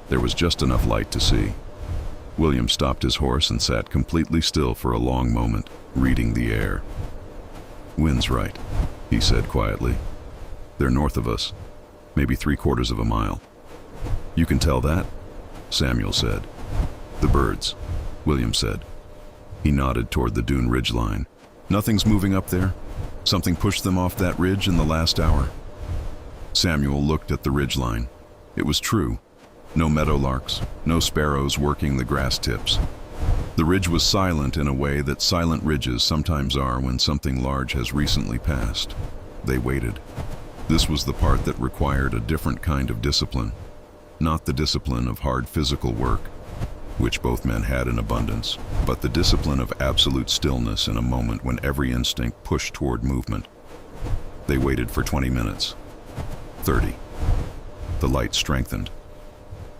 there was just enough light to see. William stopped his horse and sat completely still for a long moment, reading the air. "Wind's right," he said quietly. "They're north of us, maybe 3/4 of a mile." "You can tell that?" Samuel said. "The birds," William said. He nodded toward the dune ridgeline. "Nothing's moving up there? Something pushed them off that ridge in the last hour?" Samuel looked at the ridgeline. It was true. No meadowlarks, no sparrows working the grass tips. The ridge was silent in a way that silent ridges sometimes are when something large has recently passed. They waited. This was the part that required a different kind of discipline. Not the discipline of hard physical work, which both men had in abundance, but the discipline of absolute stillness in a moment when every instinct pushed toward movement. They waited for 20 minutes. 30. The light strengthened.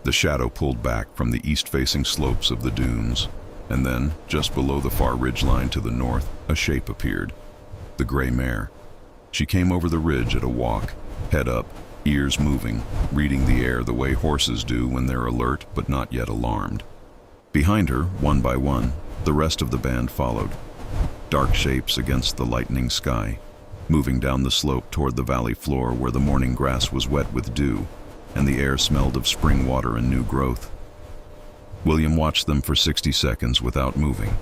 The shadow pulled back from the east-facing slopes of the dunes, and then, just below the far ridgeline to the north, a shape appeared. The gray mare. She came over the ridge at a walk, head up, ears moving, reading the air the way horses do when they're alert but not yet alarmed. Behind her, one by one, the rest of the band followed. Dark shapes against the lightening sky, moving down the slope toward the valley floor where the morning grass was wet with dew, and the air smelled of spring water and new growth. William watched them for 60 seconds without moving.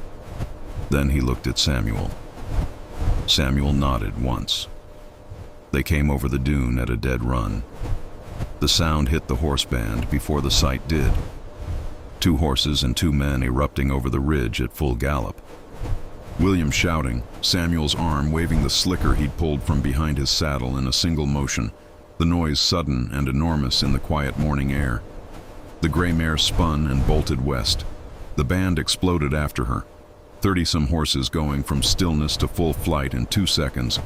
Then he looked at Samuel. Samuel nodded once. They came over the dune at a dead run. The sound hit the horse band before the sight did. 2 horses and 2 men erupting over the ridge at full gallop. William shouting, Samuel's arm waving the slicker he'd pulled from behind his saddle in a single motion, the noise sudden and enormous in the quiet morning air. The gray mare spun and bolted west. The band exploded after her, 30-some horses going from stillness to full flight in 2 seconds,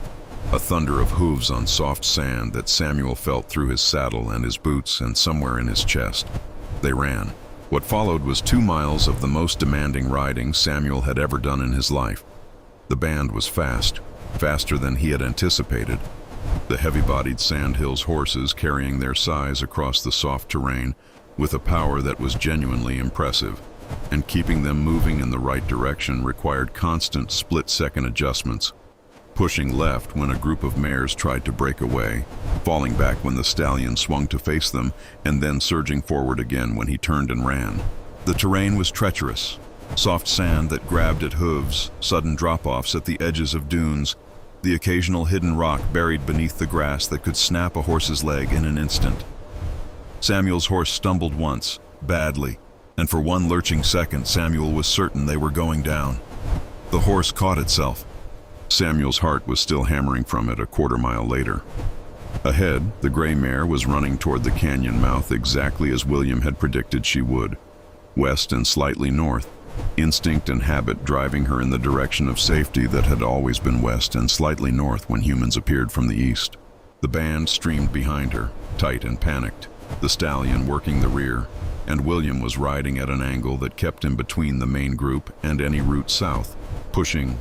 a thunder of hooves on soft sand that Samuel felt through his saddle and his boots and somewhere in his chest. They ran. What followed was 2 miles of the most demanding riding Samuel had ever done in his life. The band was fast, faster than he had anticipated. The heavy-bodied Sandhills horses carrying their size across the soft terrain with a power that was genuinely impressive, and keeping them moving in the right direction required constant split-second adjustments, pushing left when a group of mares tried to break away, falling back when the stallion swung to face them, and then surging forward again when he turned and ran. The terrain was treacherous, soft sand that grabbed at hooves, sudden drop-offs at the edges of dunes, the occasional hidden rock buried beneath the grass that could snap a horse's leg in an instant. Samuel's horse stumbled once, badly, and for one lurching second Samuel was certain they were going down. The horse caught itself. Samuel's heart was still hammering from it a quarter-mile later. Ahead, the gray mare was running toward the canyon mouth exactly as William had predicted she would, west and slightly north, instinct and habit driving her in the direction of safety that had always been west and slightly north when humans appeared from the east. The band streamed behind her, tight and panicked, the stallion working the rear, and William was riding at an angle that kept him between the main group and any route south, pushing,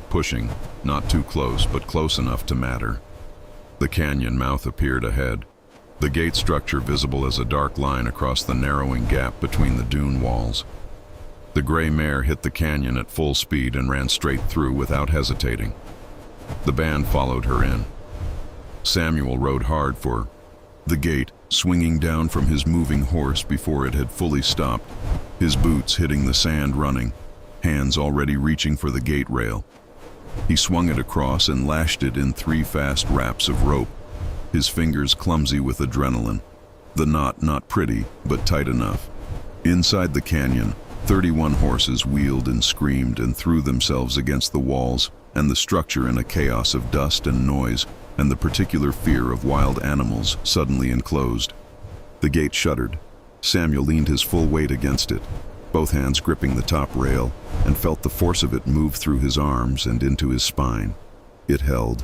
not too close but close enough to matter. The canyon mouth appeared ahead, the gate structure visible as a dark line across the narrowing gap between the dune walls. The gray mare hit the canyon at full speed and ran straight through without hesitating. The band followed her in. Samuel rode hard for the gate, swinging down from his moving horse before it had fully stopped, his boots hitting the sand running, hands already reaching for the gate rail. He swung it across and lashed it in 3 fast wraps of rope, his fingers clumsy with adrenaline, the knot not pretty, but tight enough. Inside the canyon, 31 horses wheeled and screamed and threw themselves against the walls and the structure in a chaos of dust and noise and the particular fear of wild animals suddenly enclosed. The gate shuddered. Samuel leaned his full weight against it, both hands gripping the top rail, and felt the force of it move through his arms and into his spine. It held.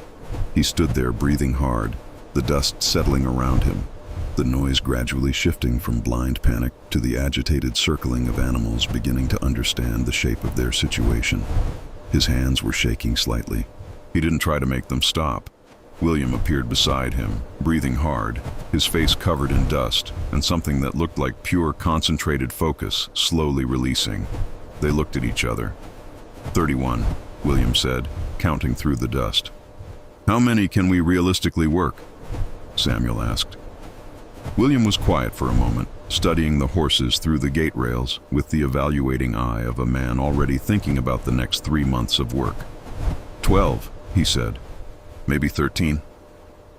He stood there breathing hard, the dust settling around him, the noise gradually shifting from blind panic to the agitated circling of animals beginning to understand the shape of their situation. His hands were shaking slightly. He didn't try to make them stop. William appeared beside him, breathing hard, his face covered in dust, and something that looked like pure concentrated focus slowly releasing. They looked at each other. 31, William said, counting through the dust. How many can we realistically work? Samuel asked. William was quiet for a moment, studying the horses through the gate rails with the evaluating eye of a man already thinking about the next 3 months of work. 12, he said. Maybe 13.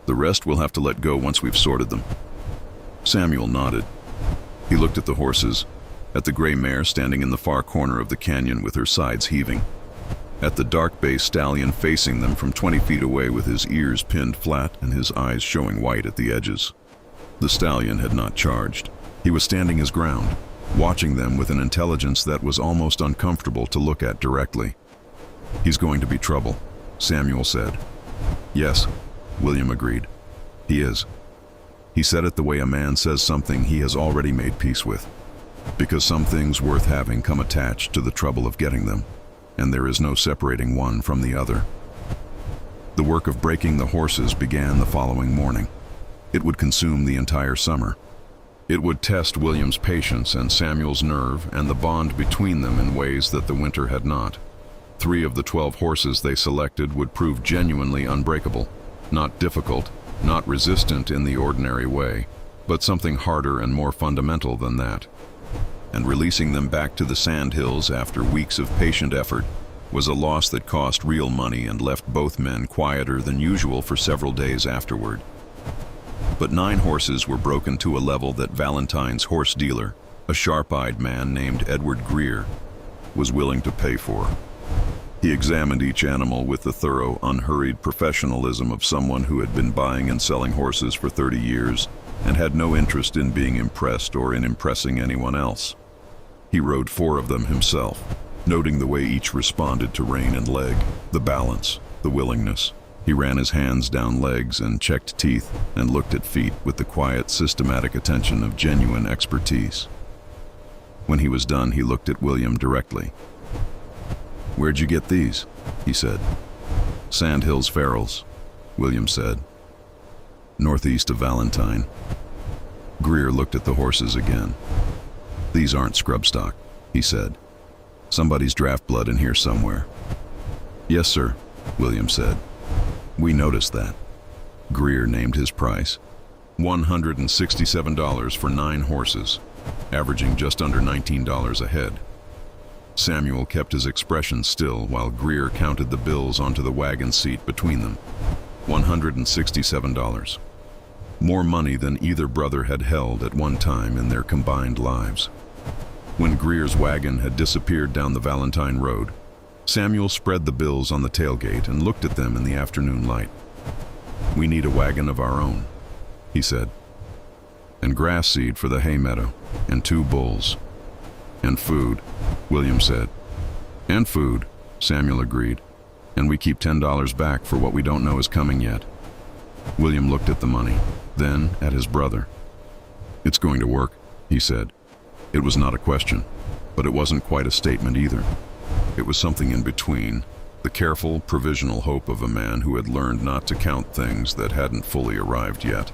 The rest we'll have to let go once we've sorted them. Samuel nodded. He looked at the horses, at the gray mare standing in the far corner of the canyon with her sides heaving, at the dark bay stallion facing them from 20 feet away with his ears pinned flat and his eyes showing white at the edges. The stallion had not charged. He was standing his ground, watching them with an intelligence that was almost uncomfortable to look at directly. He's going to be trouble, Samuel said. Yes, William agreed. He is. He said it the way a man says something he has already made peace with. Because some things worth having come attached to the trouble of getting them, and there is no separating one from the other. The work of breaking the horses began the following morning. It would consume the entire summer. It would test William's patience and Samuel's nerve and the bond between them in ways that the winter had not. 3 of the 12 horses they selected would prove genuinely unbreakable, not difficult, not resistant in the ordinary way, but something harder and more fundamental than that. And releasing them back to the Sandhills after weeks of patient effort was a loss that cost real money and left both men quieter than usual for several days afterward. But 9 horses were broken to a level that Valentine's horse dealer, a sharp-eyed man named Edward Greer, was willing to pay for. He examined each animal with the thorough, unhurried professionalism of someone who had been buying and selling horses for 30 years and had no interest in being impressed or in impressing anyone else. He rode 4 of them himself, noting the way each responded to rein and leg, the balance, the willingness. He ran his hands down legs and checked teeth and looked at feet with the quiet, systematic attention of genuine expertise. When he was done, he looked at William directly. "Where'd you get these?" he said. "Sandhills Ferrels," William said. "Northeast of Valentine." Greer looked at the horses again. "These aren't scrub stock," he said. "Somebody's draft blood in here somewhere." "Yes, sir," William said. "We noticed that." Greer named his price. $167 for 9 horses, averaging just under $19 a head. Samuel kept his expression still while Greer counted the bills onto the wagon seat between them. $167. More money than either brother had held at one time in their combined lives. When Greer's wagon had disappeared down the Valentine Road, Samuel spread the bills on the tailgate and looked at them in the afternoon light. "We need a wagon of our own," he said. "And grass seed for the hay meadow, and 2 bulls. And food," William said. "And food," Samuel agreed. "And we keep $10 back for what we don't know is coming yet." William looked at the money, then at his brother. "It's going to work," he said. It was not a question, but it wasn't quite a statement either. It was something in between, the careful, provisional hope of a man who had learned not to count things that hadn't fully arrived yet.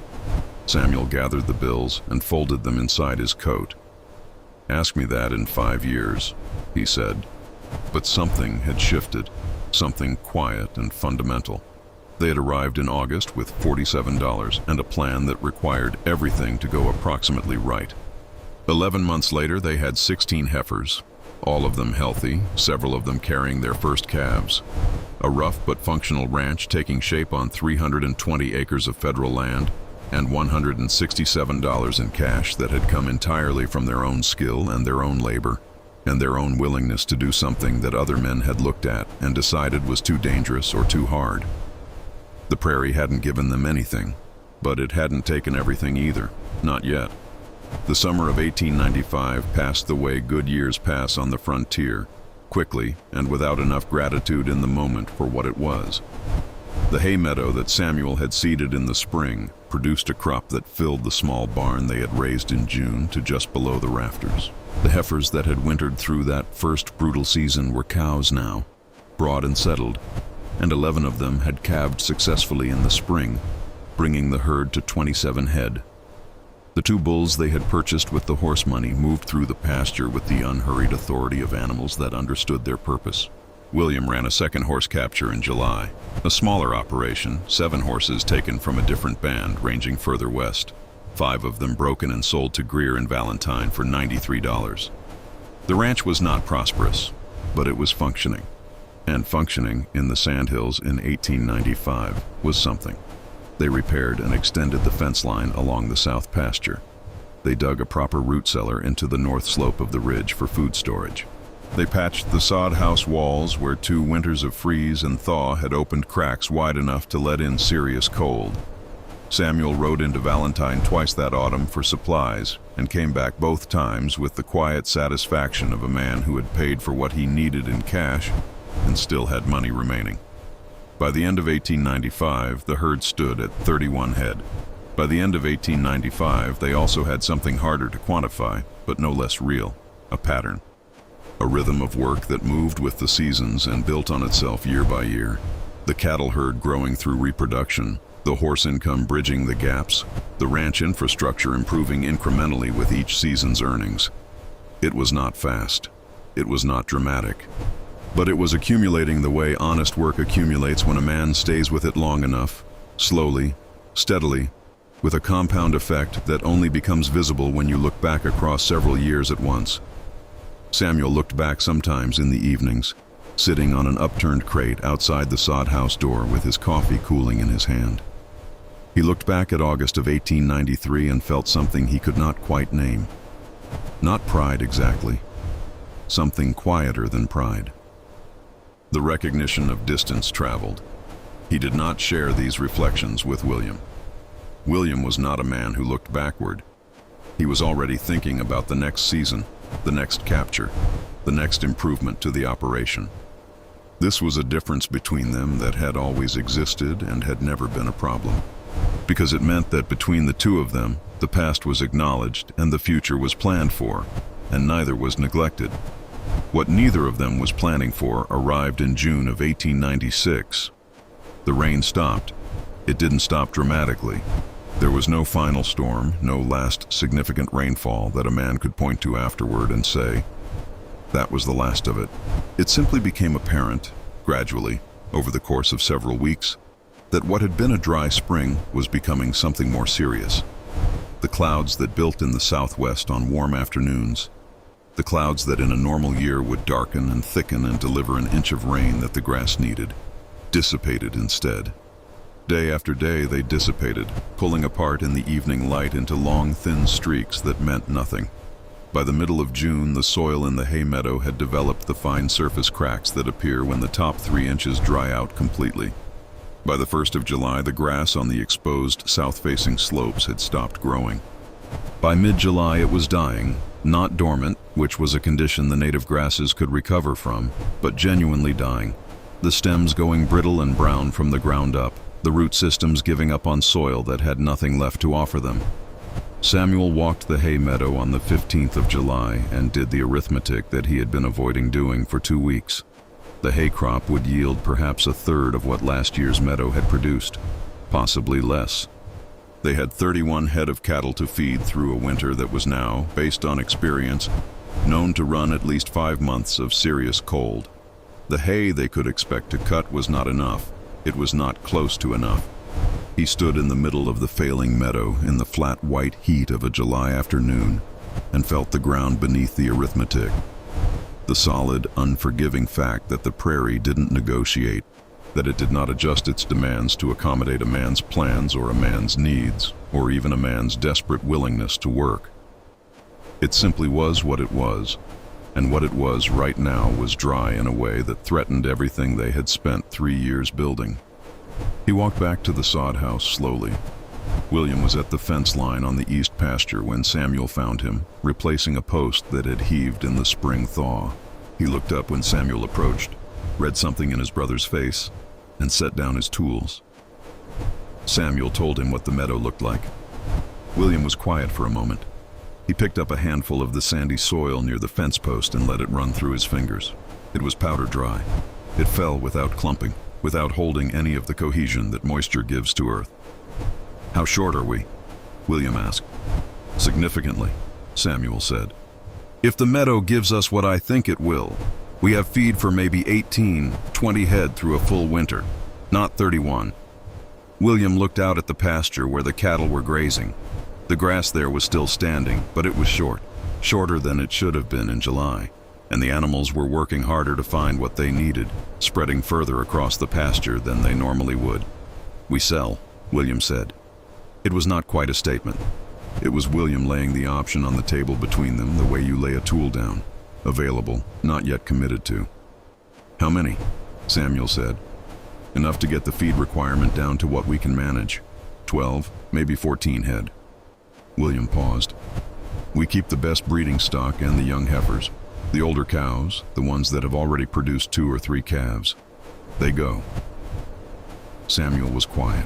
Samuel gathered the bills and folded them inside his coat. "Ask me that in 5 years," he said. But something had shifted, something quiet and fundamental. They had arrived in August with $47 and a plan that required everything to go approximately right. 11 months later, they had 16 heifers, all of them healthy, several of them carrying their first calves. A rough but functional ranch taking shape on 320 acres of federal land, and $167 in cash that had come entirely from their own skill and their own labor, and their own willingness to do something that other men had looked at and decided was too dangerous or too hard. The prairie hadn't given them anything, but it hadn't taken everything either, not yet. The summer of 1895 passed the way good years pass on the frontier, quickly and without enough gratitude in the moment for what it was. The hay meadow that Samuel had seeded in the spring produced a crop that filled the small barn they had raised in June to just below the rafters. The heifers that had wintered through that first brutal season were cows now, broad and settled, and 11 of them had calved successfully in the spring, bringing the herd to 27 head. The 2 bulls they had purchased with the horse money moved through the pasture with the unhurried authority of animals that understood their purpose. William ran a second horse capture in July, a smaller operation, 7 horses taken from a different band ranging further west, 5 of them broken and sold to Greer and Valentine for $93. The ranch was not prosperous, but it was functioning. And functioning in the Sandhills in 1895 was something. They repaired and extended the fence line along the south pasture. They dug a proper root cellar into the north slope of the ridge for food storage. They patched the sod house walls where 2 winters of freeze and thaw had opened cracks wide enough to let in serious cold. Samuel rode into Valentine twice that autumn for supplies and came back both times with the quiet satisfaction of a man who had paid for what he needed in cash and still had money remaining. By the end of 1895, the herd stood at 31 head. By the end of 1895, they also had something harder to quantify, but no less real, a pattern. A rhythm of work that moved with the seasons and built on itself year by year. The cattle herd growing through reproduction, the horse income bridging the gaps, the ranch infrastructure improving incrementally with each season's earnings. It was not fast. It was not dramatic. But it was accumulating the way honest work accumulates when a man stays with it long enough, slowly, steadily, with a compound effect that only becomes visible when you look back across several years at once. Samuel looked back sometimes in the evenings, sitting on an upturned crate outside the sod house door with his coffee cooling in his hand. He looked back at August of 1893 and felt something he could not quite name. Not pride exactly. Something quieter than pride. The recognition of distance traveled. He did not share these reflections with William. William was not a man who looked backward. He was already thinking about the next season, the next capture, the next improvement to the operation. This was a difference between them that had always existed and had never been a problem, because it meant that between the 2 of them, the past was acknowledged and the future was planned for, and neither was neglected. What neither of them was planning for arrived in June of 1896. The rain stopped. It didn't stop dramatically. There was no final storm, no last significant rainfall that a man could point to afterward and say, that was the last of it. It simply became apparent, gradually, over the course of several weeks, that what had been a dry spring was becoming something more serious. The clouds that built in the southwest on warm afternoons, the clouds that in a normal year would darken and thicken and deliver an inch of rain that the grass needed, dissipated instead. Day after day they dissipated, pulling apart in the evening light into long, thin streaks that meant nothing. By the middle of June, the soil in the hay meadow had developed the fine surface cracks that appear when the top 3 inches dry out completely. By the 1st of July, the grass on the exposed south-facing slopes had stopped growing. By mid-July, it was dying, not dormant, which was a condition the native grasses could recover from, but genuinely dying. The stems going brittle and brown from the ground up, the root systems giving up on soil that had nothing left to offer them. Samuel walked the hay meadow on the 15th of July and did the arithmetic that he had been avoiding doing for 2 weeks. The hay crop would yield perhaps a third of what last year's meadow had produced, possibly less. They had 31 head of cattle to feed through a winter that was now, based on experience, known to run at least 5 months of serious cold. The hay they could expect to cut was not enough. It was not close to enough. He stood in the middle of the failing meadow in the flat white heat of a July afternoon and felt the ground beneath the arithmetic. The solid, unforgiving fact that the prairie didn't negotiate, that it did not adjust its demands to accommodate a man's plans or a man's needs, or even a man's desperate willingness to work. It simply was what it was, and what it was right now was dry in a way that threatened everything they had spent 3 years building. He walked back to the sod house slowly. William was at the fence line on the east pasture when Samuel found him, replacing a post that had heaved in the spring thaw. He looked up when Samuel approached, read something in his brother's face, and set down his tools. Samuel told him what the meadow looked like. William was quiet for a moment. He picked up a handful of the sandy soil near the fence post and let it run through his fingers. It was powder dry. It fell without clumping. without holding any of the cohesion that moisture gives to earth. "How short are we?" William asked. "Significantly," Samuel said. "If the meadow gives us what I think it will, we have feed for maybe 18, 20 head through a full winter, not 31. William looked out at the pasture where the cattle were grazing. The grass there was still standing, but it was shorter than it should have been in July, and the animals were working harder to find what they needed, spreading further across the pasture than they normally would. "We sell," William said. It was not quite a statement. It was William laying the option on the table between them, the way you lay a tool down. Available, not yet committed to. "How many?" Samuel said. "Enough to get the feed requirement down to what we can manage. 12, maybe 14 head." William paused. "We keep the best breeding stock and the young heifers. The older cows, the ones that have already produced 2 or 3 calves. They go." Samuel was quiet.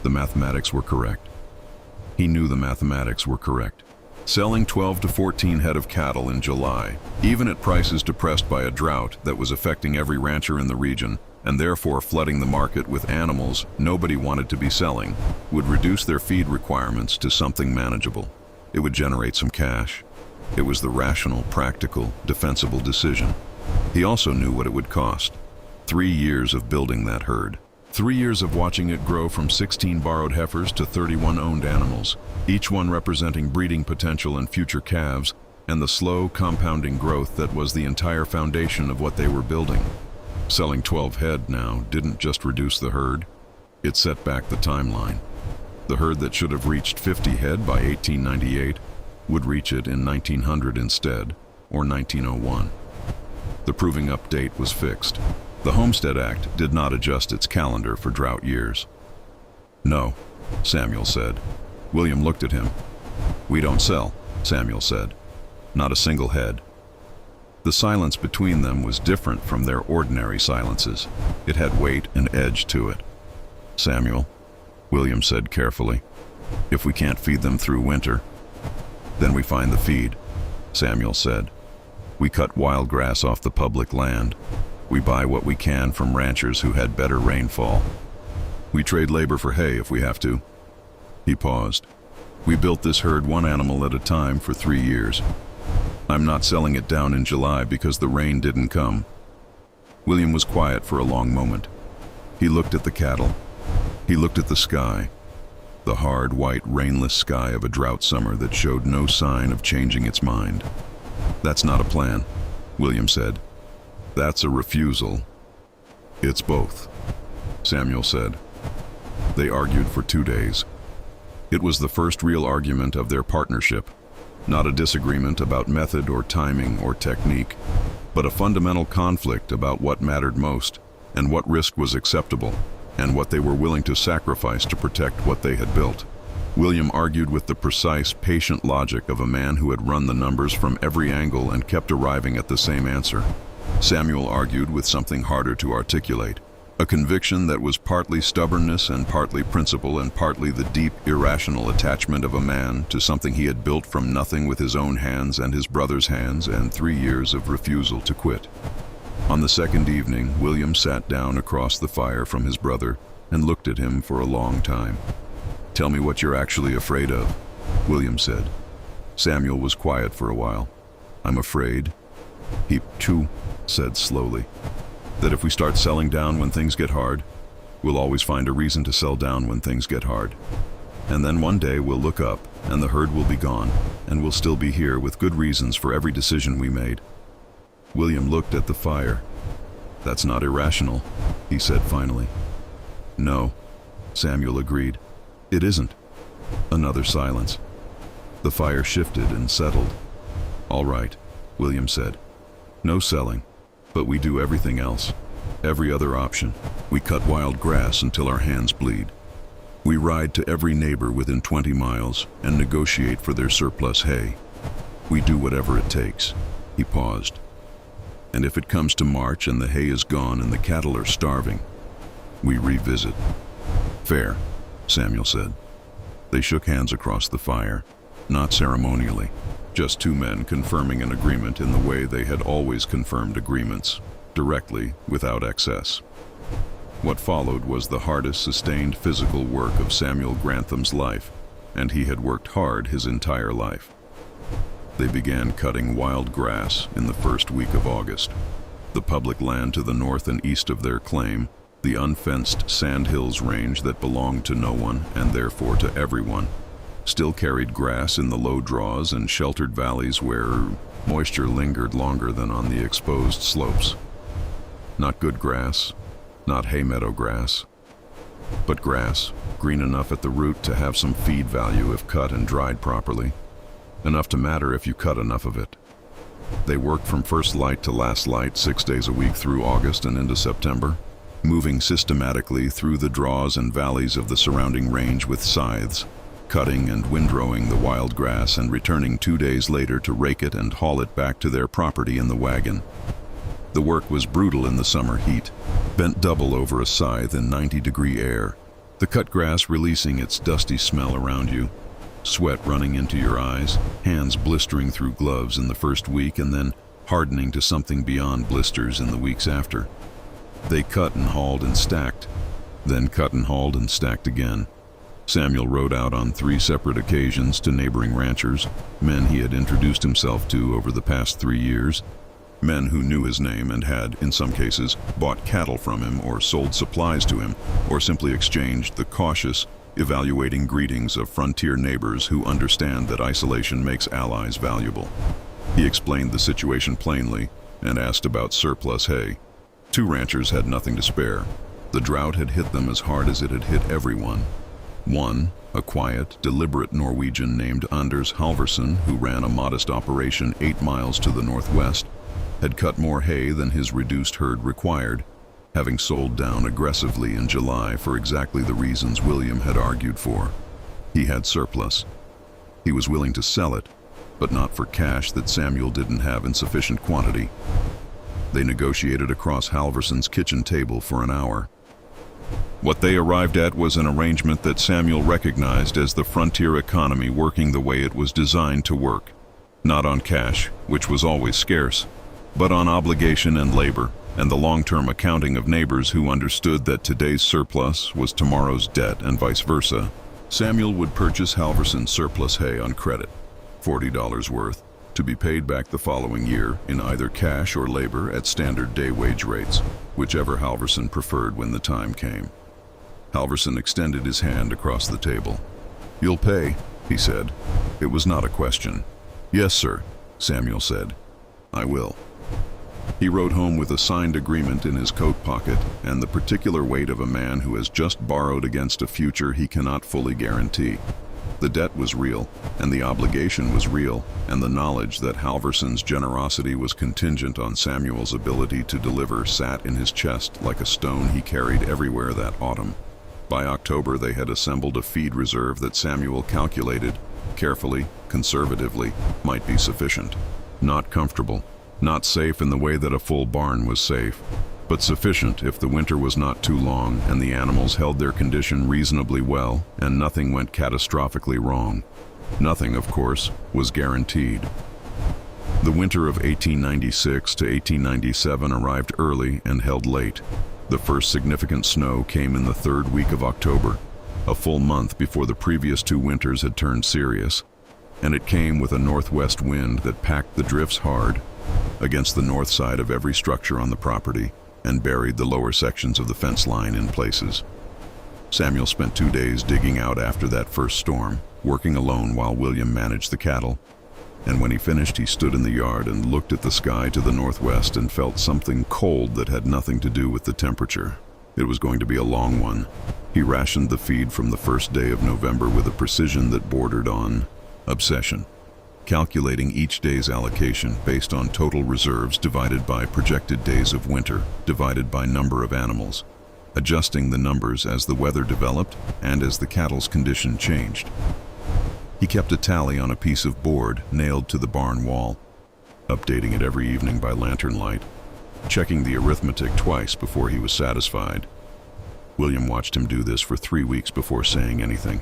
The mathematics were correct. He knew the mathematics were correct. Selling 12 to 14 head of cattle in July, even at prices depressed by a drought that was affecting every rancher in the region, and therefore flooding the market with animals nobody wanted to be selling, would reduce their feed requirements to something manageable. It would generate some cash. It was the rational, practical, defensible decision. He also knew what it would cost. 3 years of building that herd. 3 years of watching it grow from 16 borrowed heifers to 31 owned animals, each one representing breeding potential and future calves, and the slow, compounding growth that was the entire foundation of what they were building. Selling 12 head now didn't just reduce the herd, it set back the timeline. The herd that should have reached 50 head by 1898 would reach it in 1900 instead, or 1901. The proving up date was fixed. The Homestead Act did not adjust its calendar for drought years. "No," Samuel said. William looked at him. "We don't sell," Samuel said. "Not a single head." The silence between them was different from their ordinary silences. It had weight and edge to it. "Samuel," William said carefully, "if we can't feed them through winter, then we find the feed," Samuel said. "We cut wild grass off the public land. We buy what we can from ranchers who had better rainfall. We trade labor for hay if we have to." He paused. "We built this herd one animal at a time for 3 years. I'm not selling it down in July because the rain didn't come." William was quiet for a long moment. He looked at the cattle. He looked at the sky, the hard, white, rainless sky of a drought summer that showed no sign of changing its mind. "That's not a plan," William said. "That's a refusal." "It's both," Samuel said. They argued for 2 days. It was the first real argument of their partnership, not a disagreement about method or timing or technique, but a fundamental conflict about what mattered most, and what risk was acceptable, and what they were willing to sacrifice to protect what they had built. William argued with the precise, patient logic of a man who had run the numbers from every angle and kept arriving at the same answer. Samuel argued with something harder to articulate, a conviction that was partly stubbornness and partly principle and partly the deep, irrational attachment of a man to something he had built from nothing with his own hands and his brother's hands, and 3 years of refusal to quit. On the second evening, William sat down across the fire from his brother and looked at him for a long time. "Tell me what you're actually afraid of," William said. Samuel was quiet for a while. "I'm afraid," he too said slowly, "that if we start selling down when things get hard, we'll always find a reason to sell down when things get hard. And then one day we'll look up and the herd will be gone, and we'll still be here with good reasons for every decision we made." William looked at the fire. "That's not irrational," he said finally. "No," Samuel agreed. "It isn't." Another silence. The fire shifted and settled. "All right," William said. "No selling, but we do everything else. Every other option. We cut wild grass until our hands bleed. We ride to every neighbor within 20 miles and negotiate for their surplus hay. We do whatever it takes." He paused. "And if it comes to March and the hay is gone and the cattle are starving, we revisit." "Fair," Samuel said. They shook hands across the fire, not ceremonially, just 2 men confirming an agreement in the way they had always confirmed agreements, directly, without excess. What followed was the hardest sustained physical work of Samuel Grantham's life, and he had worked hard his entire life. They began cutting wild grass in the first week of August. The public land to the north and east of their claim, the unfenced Sandhills range that belonged to no one and therefore to everyone, still carried grass in the low draws and sheltered valleys where moisture lingered longer than on the exposed slopes. Not good grass, not hay meadow grass, but grass, green enough at the root to have some feed value if cut and dried properly, enough to matter if you cut enough of it. They worked from first light to last light 6 days a week through August and into September, moving systematically through the draws and valleys of the surrounding range with scythes, cutting and windrowing the wild grass and returning 2 days later to rake it and haul it back to their property in the wagon. The work was brutal in the summer heat, bent double over a scythe in 90-degree air, the cut grass releasing its dusty smell around you, sweat running into your eyes, hands blistering through gloves in the first week and then hardening to something beyond blisters in the weeks after. They cut and hauled and stacked, then cut and hauled and stacked again. Samuel rode out on 3 separate occasions to neighboring ranchers, men he had introduced himself to over the past 3 years, men who knew his name and had, in some cases, bought cattle from him or sold supplies to him, or simply exchanged the cautious, evaluating greetings of frontier neighbors who understand that isolation makes allies valuable. He explained the situation plainly and asked about surplus hay. 2 ranchers had nothing to spare. The drought had hit them as hard as it had hit everyone. One, a quiet, deliberate Norwegian named Anders Halvorsen, who ran a modest operation 8 miles to the northwest, had cut more hay than his reduced herd required, having sold down aggressively in July for exactly the reasons William had argued for. He had surplus. He was willing to sell it, but not for cash that Samuel didn't have in sufficient quantity. They negotiated across Halvorsen's kitchen table for an hour. What they arrived at was an arrangement that Samuel recognized as the frontier economy working the way it was designed to work, not on cash, which was always scarce, but on obligation and labor, and the long-term accounting of neighbors who understood that today's surplus was tomorrow's debt and vice versa. Samuel would purchase Halvorsen's surplus hay on credit, $40 worth, to be paid back the following year in either cash or labor at standard day wage rates, whichever Halvorsen preferred when the time came. Halvorsen extended his hand across the table. "You'll pay," he said. It was not a question. "Yes, sir," Samuel said. "I will." He rode home with a signed agreement in his coat pocket and the particular weight of a man who has just borrowed against a future he cannot fully guarantee. The debt was real, and the obligation was real, and the knowledge that Halvorsen's generosity was contingent on Samuel's ability to deliver sat in his chest like a stone he carried everywhere that autumn. By October they had assembled a feed reserve that Samuel calculated, carefully, conservatively, might be sufficient. Not comfortable, not safe in the way that a full barn was safe, but sufficient if the winter was not too long and the animals held their condition reasonably well and nothing went catastrophically wrong. Nothing, of course, was guaranteed. The winter of 1896 to 1897 arrived early and held late. The first significant snow came in the 3rd week of October, a full month before the previous 2 winters had turned serious, and it came with a northwest wind that packed the drifts hard against the north side of every structure on the property and buried the lower sections of the fence line in places. Samuel spent 2 days digging out after that first storm, working alone while William managed the cattle, and when he finished he stood in the yard and looked at the sky to the northwest and felt something cold that had nothing to do with the temperature. It was going to be a long one. He rationed the feed from the first day of November with a precision that bordered on obsession, calculating each day's allocation based on total reserves divided by projected days of winter, divided by number of animals, adjusting the numbers as the weather developed and as the cattle's condition changed. He kept a tally on a piece of board nailed to the barn wall, updating it every evening by lantern light, checking the arithmetic twice before he was satisfied. William watched him do this for 3 weeks before saying anything.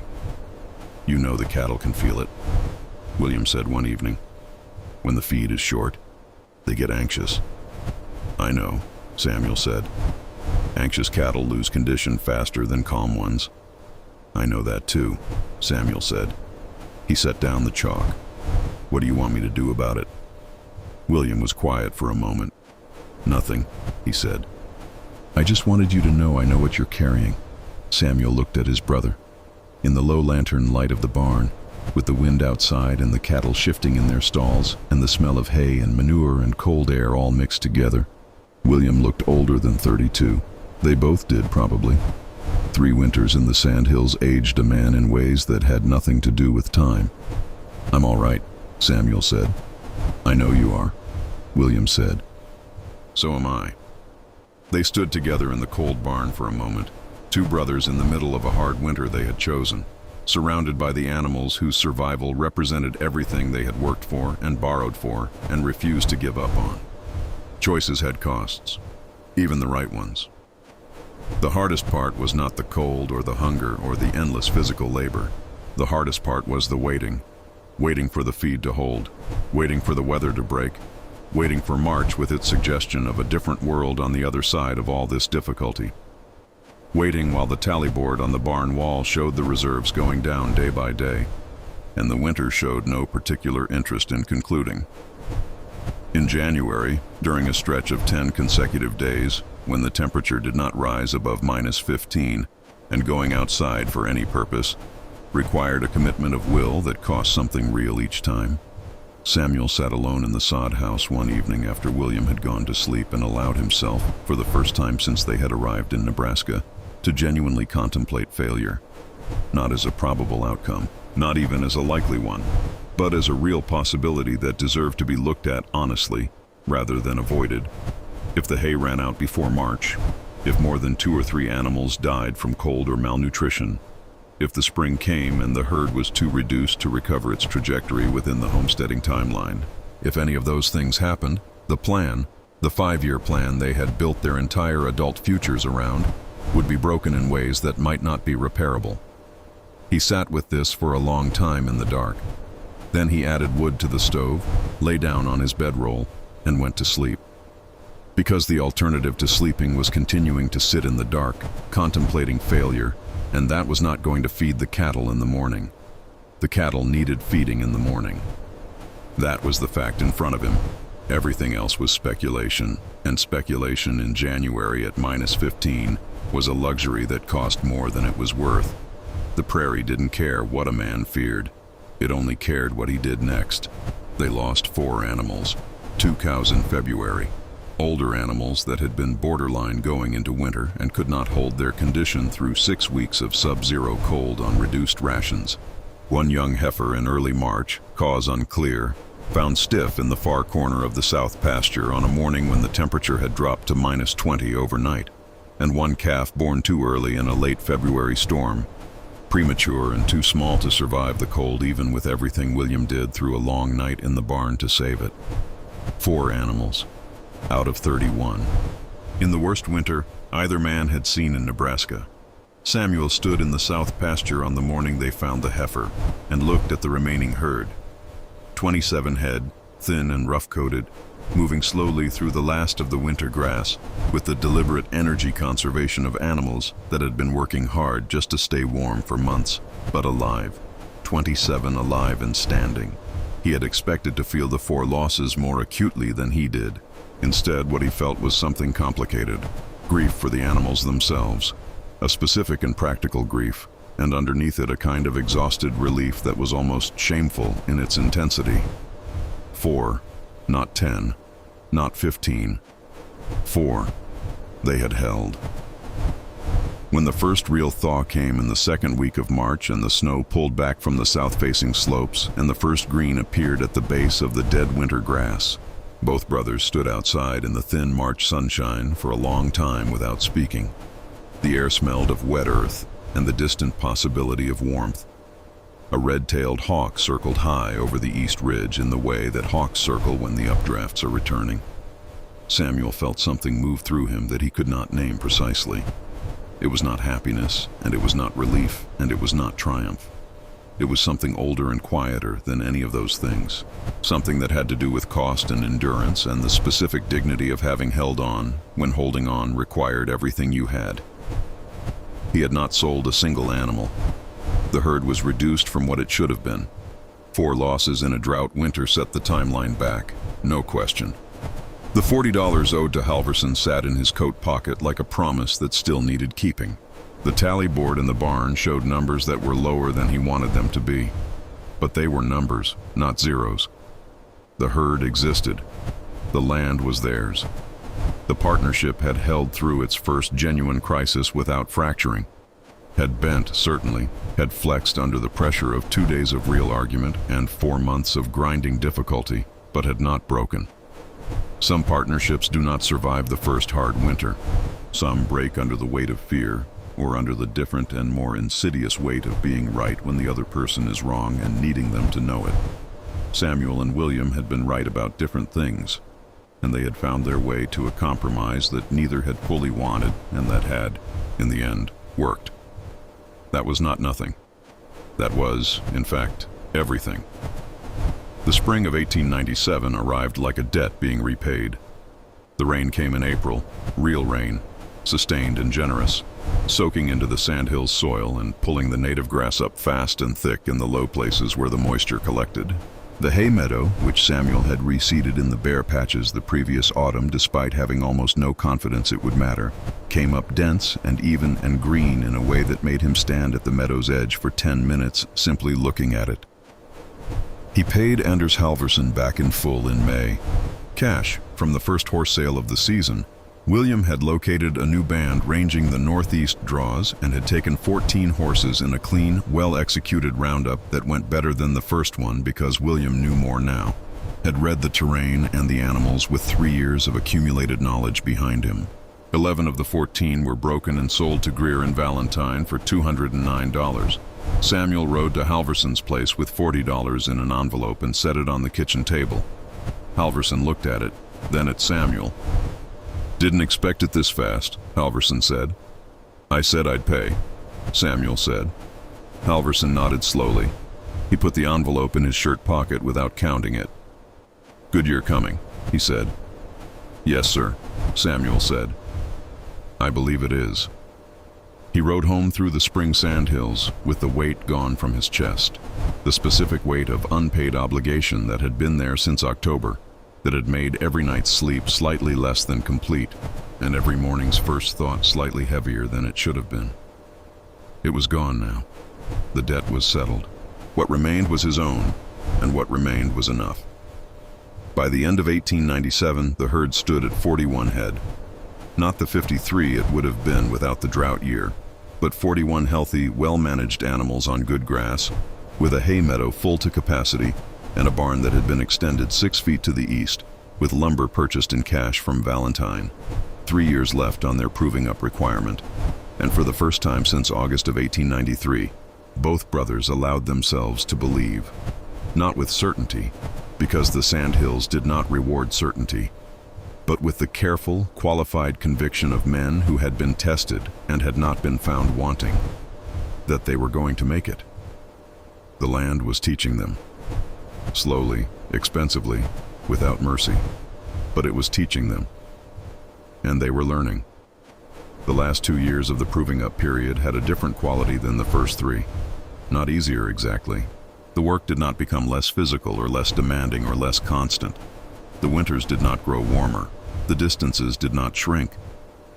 "You know the cattle can feel it," William said one evening. "When the feed is short, they get anxious." "I know," Samuel said. Anxious cattle lose condition faster than calm ones. I know that too, Samuel said. He set down the chalk. What do you want me to do about it? William was quiet for a moment. Nothing, he said. I just wanted you to know I know what you're carrying. Samuel looked at his brother. In the low lantern light of the barn, with the wind outside and the cattle shifting in their stalls, and the smell of hay and manure and cold air all mixed together, William looked older than 32. They both did, probably. 3 winters in the Sandhills aged a man in ways that had nothing to do with time. I'm all right, Samuel said. I know you are, William said. So am I. They stood together in the cold barn for a moment, 2 brothers in the middle of a hard winter they had chosen, surrounded by the animals whose survival represented everything they had worked for and borrowed for and refused to give up on. Choices had costs, even the right ones. The hardest part was not the cold or the hunger or the endless physical labor. The hardest part was the waiting. Waiting for the feed to hold, waiting for the weather to break, waiting for March with its suggestion of a different world on the other side of all this difficulty. Waiting while the tally board on the barn wall showed the reserves going down day by day, and the winter showed no particular interest in concluding. In January, during a stretch of 10 consecutive days, when the temperature did not rise above -15, and going outside for any purpose required a commitment of will that cost something real each time, Samuel sat alone in the sod house one evening after William had gone to sleep and allowed himself, for the first time since they had arrived in Nebraska, to genuinely contemplate failure, not as a probable outcome, not even as a likely one, but as a real possibility that deserved to be looked at honestly, rather than avoided. If the hay ran out before March, if more than 2 or 3 animals died from cold or malnutrition, if the spring came and the herd was too reduced to recover its trajectory within the homesteading timeline, if any of those things happened, the plan, the 5-year plan they had built their entire adult futures around, would be broken in ways that might not be repairable. He sat with this for a long time in the dark. Then he added wood to the stove, lay down on his bedroll, and went to sleep. Because the alternative to sleeping was continuing to sit in the dark, contemplating failure, and that was not going to feed the cattle in the morning. The cattle needed feeding in the morning. That was the fact in front of him. Everything else was speculation, and speculation in January at -15 was a luxury that cost more than it was worth. The prairie didn't care what a man feared. It only cared what he did next. They lost 4 animals, 2 cows in February, older animals that had been borderline going into winter and could not hold their condition through 6 weeks of sub-zero cold on reduced rations. 1 young heifer in early March, cause unclear, found stiff in the far corner of the south pasture on a morning when the temperature had dropped to -20 overnight, and 1 calf born too early in a late February storm, premature and too small to survive the cold even with everything William did through a long night in the barn to save it. 4 animals out of 31. In the worst winter either man had seen in Nebraska. Samuel stood in the south pasture on the morning they found the heifer and looked at the remaining herd. 27 head, thin and rough-coated, moving slowly through the last of the winter grass with the deliberate energy conservation of animals that had been working hard just to stay warm for months, but alive. 27 alive and standing. He had expected to feel the 4 losses more acutely than he did. Instead, what he felt was something complicated. Grief for the animals themselves. A specific and practical grief, and underneath it a kind of exhausted relief that was almost shameful in its intensity. 4, not 10, not 15. 4. They had held. When the first real thaw came in the second week of March and the snow pulled back from the south-facing slopes and the first green appeared at the base of the dead winter grass, both brothers stood outside in the thin March sunshine for a long time without speaking. The air smelled of wet earth and the distant possibility of warmth. A red-tailed hawk circled high over the east ridge in the way that hawks circle when the updrafts are returning. Samuel felt something move through him that he could not name precisely. It was not happiness, and it was not relief, and it was not triumph. It was something older and quieter than any of those things. Something that had to do with cost and endurance and the specific dignity of having held on when holding on required everything you had. He had not sold a single animal. The herd was reduced from what it should have been. 4 losses in a drought winter set the timeline back, no question. The $40 owed to Halverson sat in his coat pocket like a promise that still needed keeping. The tally board in the barn showed numbers that were lower than he wanted them to be. But they were numbers, not zeros. The herd existed. The land was theirs. The partnership had held through its first genuine crisis without fracturing. Had bent, certainly, had flexed under the pressure of 2 days of real argument and 4 months of grinding difficulty, but had not broken. Some partnerships do not survive the first hard winter. Some break under the weight of fear, or under the different and more insidious weight of being right when the other person is wrong and needing them to know it. Samuel and William had been right about different things, and they had found their way to a compromise that neither had fully wanted and that had, in the end, worked. That was not nothing. That was, in fact, everything. The spring of 1897 arrived like a debt being repaid. The rain came in April, real rain, sustained and generous, soaking into the Sandhills soil and pulling the native grass up fast and thick in the low places where the moisture collected. The hay meadow, which Samuel had reseeded in the bare patches the previous autumn despite having almost no confidence it would matter, came up dense and even and green in a way that made him stand at the meadow's edge for 10 minutes simply looking at it. He paid Anders Halverson back in full in May. Cash from the first horse sale of the season. William had located a new band ranging the northeast draws and had taken 14 horses in a clean, well-executed roundup that went better than the first one because William knew more now, had read the terrain and the animals with 3 years of accumulated knowledge behind him. 11 of the 14 were broken and sold to Greer and Valentine for $209. Samuel rode to Halverson's place with $40 in an envelope and set it on the kitchen table. Halverson looked at it, then at Samuel. "Didn't expect it this fast," Halverson said. "I said I'd pay," Samuel said. Halverson nodded slowly. He put the envelope in his shirt pocket without counting it. "Good year coming," he said. "Yes, sir," Samuel said. "I believe it is." He rode home through the spring sandhills with the weight gone from his chest, the specific weight of unpaid obligation that had been there since October, that had made every night's sleep slightly less than complete, and every morning's first thought slightly heavier than it should have been. It was gone now. The debt was settled. What remained was his own, and what remained was enough. By the end of 1897, the herd stood at 41 head. Not the 53 it would have been without the drought year, but 41 healthy, well-managed animals on good grass, with a hay meadow full to capacity, and a barn that had been extended 6 feet to the east, with lumber purchased in cash from Valentine. 3 years left on their proving up requirement, and for the first time since August of 1893, both brothers allowed themselves to believe. Not with certainty, because the Sandhills did not reward certainty, but with the careful, qualified conviction of men who had been tested and had not been found wanting, that they were going to make it. The land was teaching them. Slowly, expensively, without mercy, but it was teaching them. And they were learning. The last 2 years of the proving up period had a different quality than the first 3. Not easier exactly. The work did not become less physical or less demanding or less constant. The winters did not grow warmer. The distances did not shrink.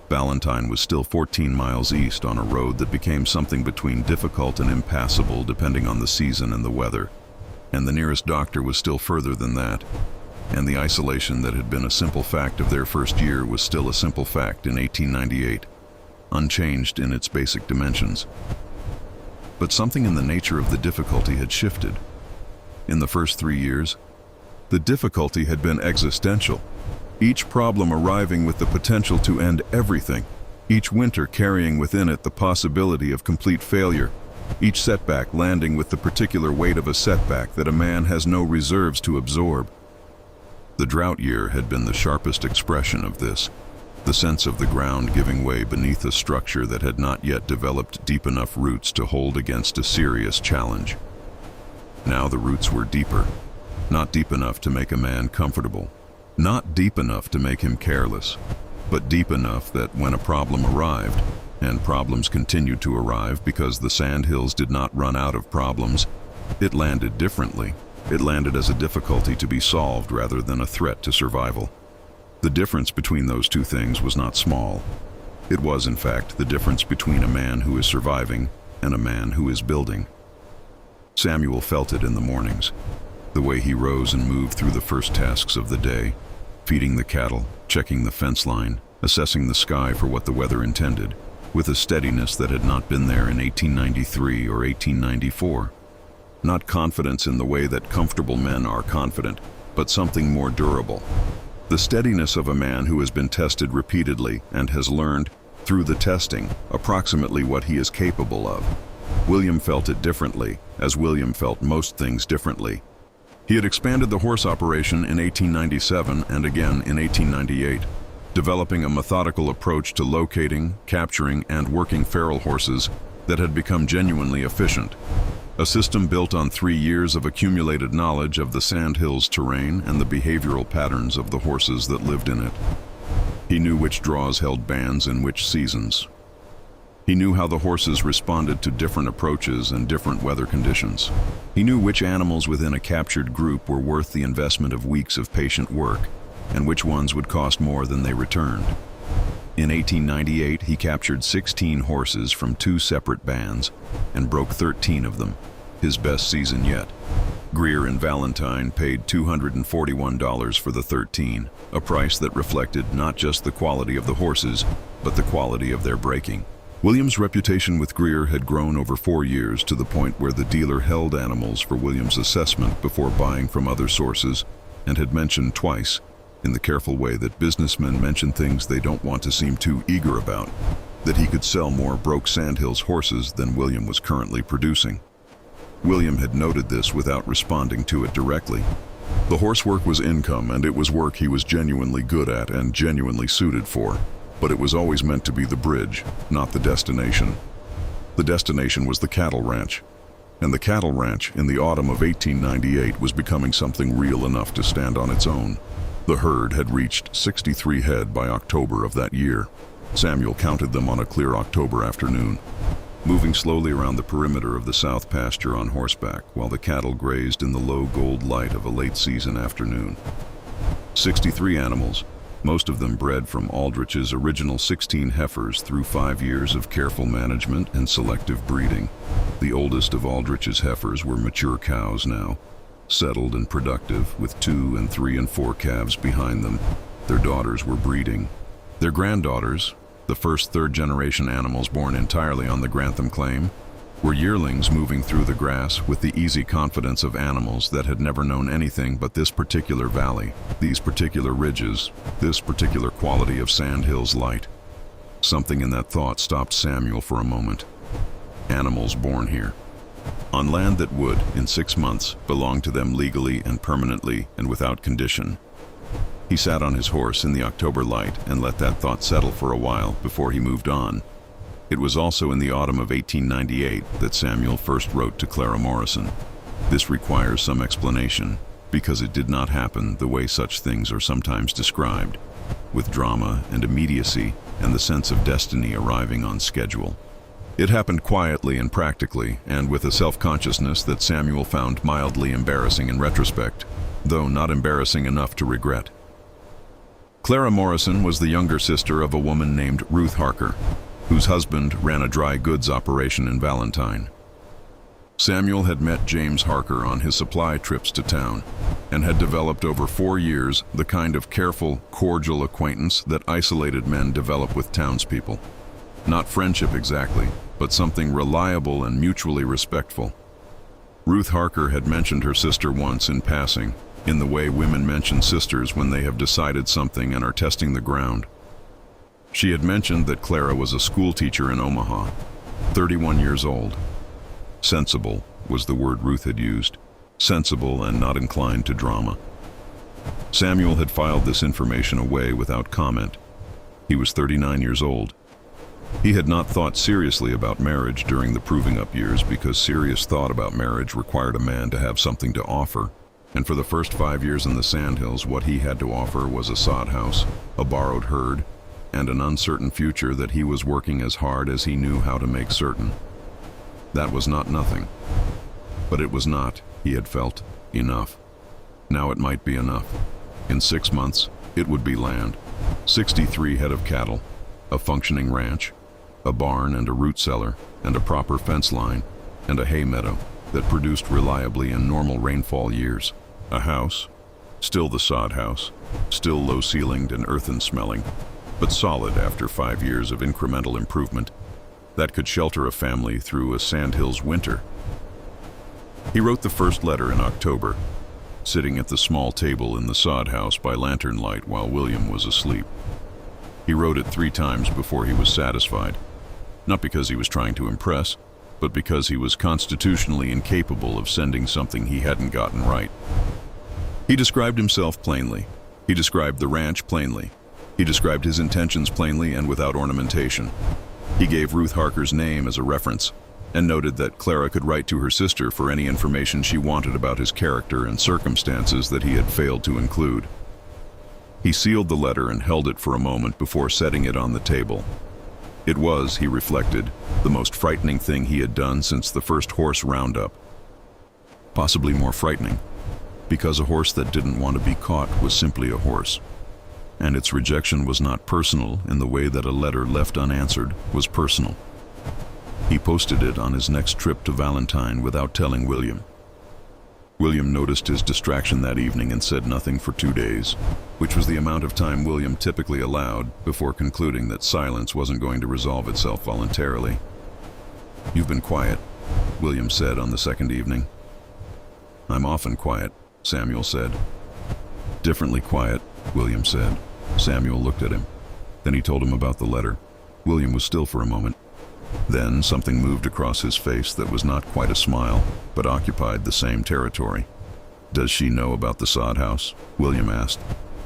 Valentine was still 14 miles east on a road that became something between difficult and impassable depending on the season and the weather. And the nearest doctor was still further than that. And the isolation that had been a simple fact of their first year was still a simple fact in 1898, unchanged in its basic dimensions. But something in the nature of the difficulty had shifted. In the first 3 years, the difficulty had been existential, each problem arriving with the potential to end everything, each winter carrying within it the possibility of complete failure, each setback landing with the particular weight of a setback that a man has no reserves to absorb. The drought year had been the sharpest expression of this, the sense of the ground giving way beneath a structure that had not yet developed deep enough roots to hold against a serious challenge. Now the roots were deeper, not deep enough to make a man comfortable, not deep enough to make him careless, but deep enough that when a problem arrived, and problems continued to arrive because the Sandhills did not run out of problems, it landed differently. It landed as a difficulty to be solved rather than a threat to survival. The difference between those two things was not small. It was, in fact, the difference between a man who is surviving and a man who is building. Samuel felt it in the mornings, the way he rose and moved through the first tasks of the day, feeding the cattle, checking the fence line, assessing the sky for what the weather intended, with a steadiness that had not been there in 1893 or 1894. Not confidence in the way that comfortable men are confident, but something more durable. The steadiness of a man who has been tested repeatedly and has learned, through the testing, approximately what he is capable of. William felt it differently, as William felt most things differently. He had expanded the horse operation in 1897 and again in 1898, developing a methodical approach to locating, capturing, and working feral horses that had become genuinely efficient. A system built on 3 years of accumulated knowledge of the Sandhills terrain and the behavioral patterns of the horses that lived in it. He knew which draws held bands in which seasons. He knew how the horses responded to different approaches and different weather conditions. He knew which animals within a captured group were worth the investment of weeks of patient work, and which ones would cost more than they returned. In 1898, he captured 16 horses from 2 separate bands and broke 13 of them, his best season yet. Greer and Valentine paid $241 for the 13, a price that reflected not just the quality of the horses, but the quality of their breaking. William's reputation with Greer had grown over 4 years to the point where the dealer held animals for William's assessment before buying from other sources, and had mentioned twice, in the careful way that businessmen mention things they don't want to seem too eager about, that he could sell more broke Sandhills horses than William was currently producing. William had noted this without responding to it directly. The horse work was income, and it was work he was genuinely good at and genuinely suited for, but it was always meant to be the bridge, not the destination. The destination was the cattle ranch, and the cattle ranch in the autumn of 1898 was becoming something real enough to stand on its own. The herd had reached 63 head by October of that year. Samuel counted them on a clear October afternoon, moving slowly around the perimeter of the south pasture on horseback while the cattle grazed in the low gold light of a late-season afternoon. 63 animals, most of them bred from Aldrich's original 16 heifers through 5 years of careful management and selective breeding. The oldest of Aldrich's heifers were mature cows now, settled and productive, with 2 and 3 and 4 calves behind them. Their daughters were breeding. Their granddaughters, the first third-generation animals born entirely on the Grantham claim, were yearlings moving through the grass with the easy confidence of animals that had never known anything but this particular valley, these particular ridges, this particular quality of Sandhills light. Something in that thought stopped Samuel for a moment. Animals born here, on land that would, in 6 months, belong to them legally and permanently and without condition. He sat on his horse in the October light and let that thought settle for a while before he moved on. It was also in the autumn of 1898 that Samuel first wrote to Clara Morrison. This requires some explanation, because it did not happen the way such things are sometimes described, with drama and immediacy and the sense of destiny arriving on schedule. It happened quietly and practically, and with a self-consciousness that Samuel found mildly embarrassing in retrospect, though not embarrassing enough to regret. Clara Morrison was the younger sister of a woman named Ruth Harker, whose husband ran a dry goods operation in Valentine. Samuel had met James Harker on his supply trips to town, and had developed over 4 years the kind of careful, cordial acquaintance that isolated men develop with townspeople. Not friendship exactly, but something reliable and mutually respectful. Ruth Harker had mentioned her sister once in passing, in the way women mention sisters when they have decided something and are testing the ground. She had mentioned that Clara was a schoolteacher in Omaha, 31 years old. Sensible was the word Ruth had used, sensible and not inclined to drama. Samuel had filed this information away without comment. He was 39 years old. He had not thought seriously about marriage during the proving-up years because serious thought about marriage required a man to have something to offer, and for the first 5 years in the Sandhills, what he had to offer was a sod house, a borrowed herd, and an uncertain future that he was working as hard as he knew how to make certain. That was not nothing. But it was not, he had felt, enough. Now it might be enough. In 6 months, it would be land. 63 head of cattle, a functioning ranch, a barn and a root cellar, and a proper fence line, and a hay meadow that produced reliably in normal rainfall years. A house, still the sod house, still low-ceilinged and earthen-smelling, but solid after 5 years of incremental improvement, that could shelter a family through a Sandhills winter. He wrote the first letter in October, sitting at the small table in the sod house by lantern light while William was asleep. He wrote it 3 times before he was satisfied, not because he was trying to impress, but because he was constitutionally incapable of sending something he hadn't gotten right. He described himself plainly. He described the ranch plainly. He described his intentions plainly and without ornamentation. He gave Ruth Harker's name as a reference, and noted that Clara could write to her sister for any information she wanted about his character and circumstances that he had failed to include. He sealed the letter and held it for a moment before setting it on the table. It was, he reflected, the most frightening thing he had done since the first horse roundup. Possibly more frightening, because a horse that didn't want to be caught was simply a horse. And its rejection was not personal in the way that a letter left unanswered was personal. He posted it on his next trip to Valentine without telling William. William noticed his distraction that evening and said nothing for 2 days, which was the amount of time William typically allowed before concluding that silence wasn't going to resolve itself voluntarily. "You've been quiet," William said on the second evening. "I'm often quiet," Samuel said. "Differently quiet," William said. Samuel looked at him. Then he told him about the letter. William was still for a moment. Then something moved across his face that was not quite a smile, but occupied the same territory. "Does she know about the sod house?" William asked.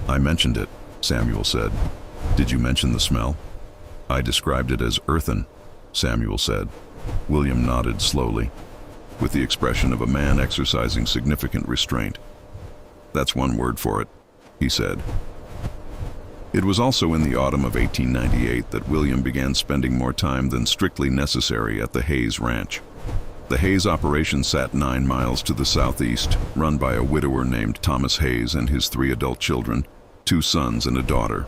"I mentioned it," Samuel said. "Did you mention the smell?" "I described it as earthen," Samuel said. William nodded slowly, with the expression of a man exercising significant restraint. "That's one word for it," he said. It was also in the autumn of 1898 that William began spending more time than strictly necessary at the Hayes Ranch. The Hayes operation sat 9 miles to the southeast, run by a widower named Thomas Hayes and his 3 adult children, 2 sons and a daughter.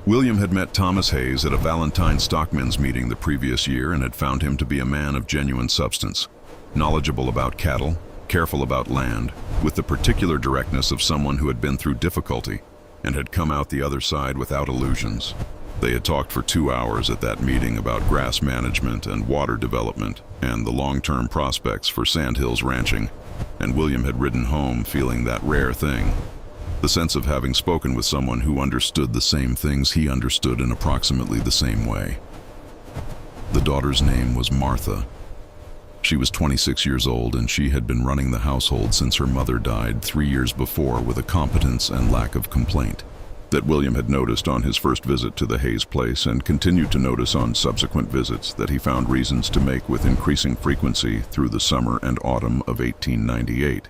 William had met Thomas Hayes at a Valentine stockmen's meeting the previous year and had found him to be a man of genuine substance, knowledgeable about cattle, careful about land, with the particular directness of someone who had been through difficulty and had come out the other side without illusions. They had talked for 2 hours at that meeting about grass management and water development and the long-term prospects for Sandhills ranching, and William had ridden home feeling that rare thing, the sense of having spoken with someone who understood the same things he understood in approximately the same way. The daughter's name was Martha. She was 26 years old, and she had been running the household since her mother died 3 years before with a competence and lack of complaint that William had noticed on his first visit to the Hayes place and continued to notice on subsequent visits that he found reasons to make with increasing frequency through the summer and autumn of 1898.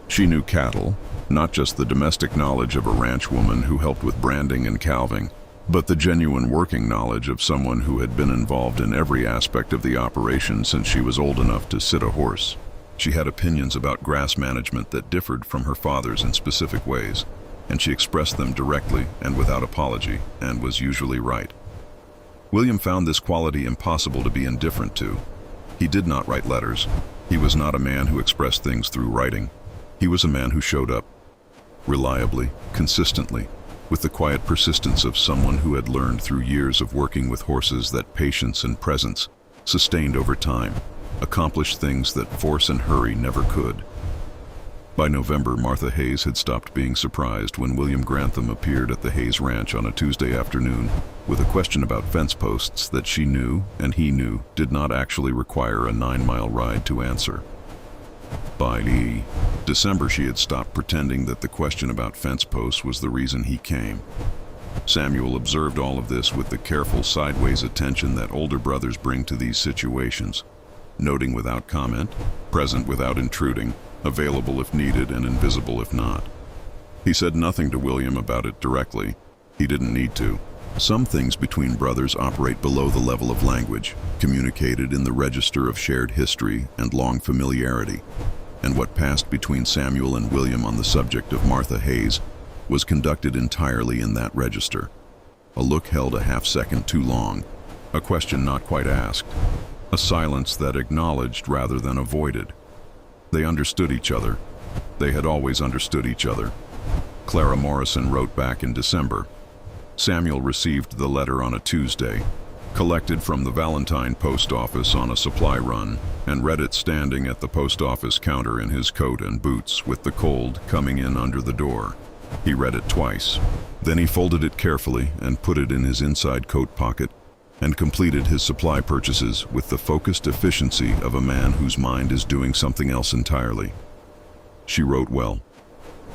She knew cattle, not just the domestic knowledge of a ranch woman who helped with branding and calving, but the genuine working knowledge of someone who had been involved in every aspect of the operation since she was old enough to sit a horse. She had opinions about grass management that differed from her father's in specific ways, and she expressed them directly and without apology, and was usually right. William found this quality impossible to be indifferent to. He did not write letters. He was not a man who expressed things through writing. He was a man who showed up, reliably, consistently, with the quiet persistence of someone who had learned through years of working with horses that patience and presence, sustained over time, accomplished things that force and hurry never could. By November, Martha Hayes had stopped being surprised when William Grantham appeared at the Hayes Ranch on a Tuesday afternoon with a question about fence posts that she knew and he knew did not actually require a 9-mile ride to answer. By December, she had stopped pretending that the question about fence posts was the reason he came. Samuel observed all of this with the careful sideways attention that older brothers bring to these situations, noting without comment, present without intruding, available if needed and invisible if not. He said nothing to William about it directly. He didn't need to. Some things between brothers operate below the level of language, communicated in the register of shared history and long familiarity. And what passed between Samuel and William on the subject of Martha Hayes was conducted entirely in that register. A look held a half-second too long, a question not quite asked, a silence that acknowledged rather than avoided. They understood each other. They had always understood each other. Clara Morrison wrote back in December. Samuel received the letter on a Tuesday, collected from the Valentine post office on a supply run, and read it standing at the post office counter in his coat and boots with the cold coming in under the door. He read it twice. Then he folded it carefully and put it in his inside coat pocket and completed his supply purchases with the focused efficiency of a man whose mind is doing something else entirely. She wrote well,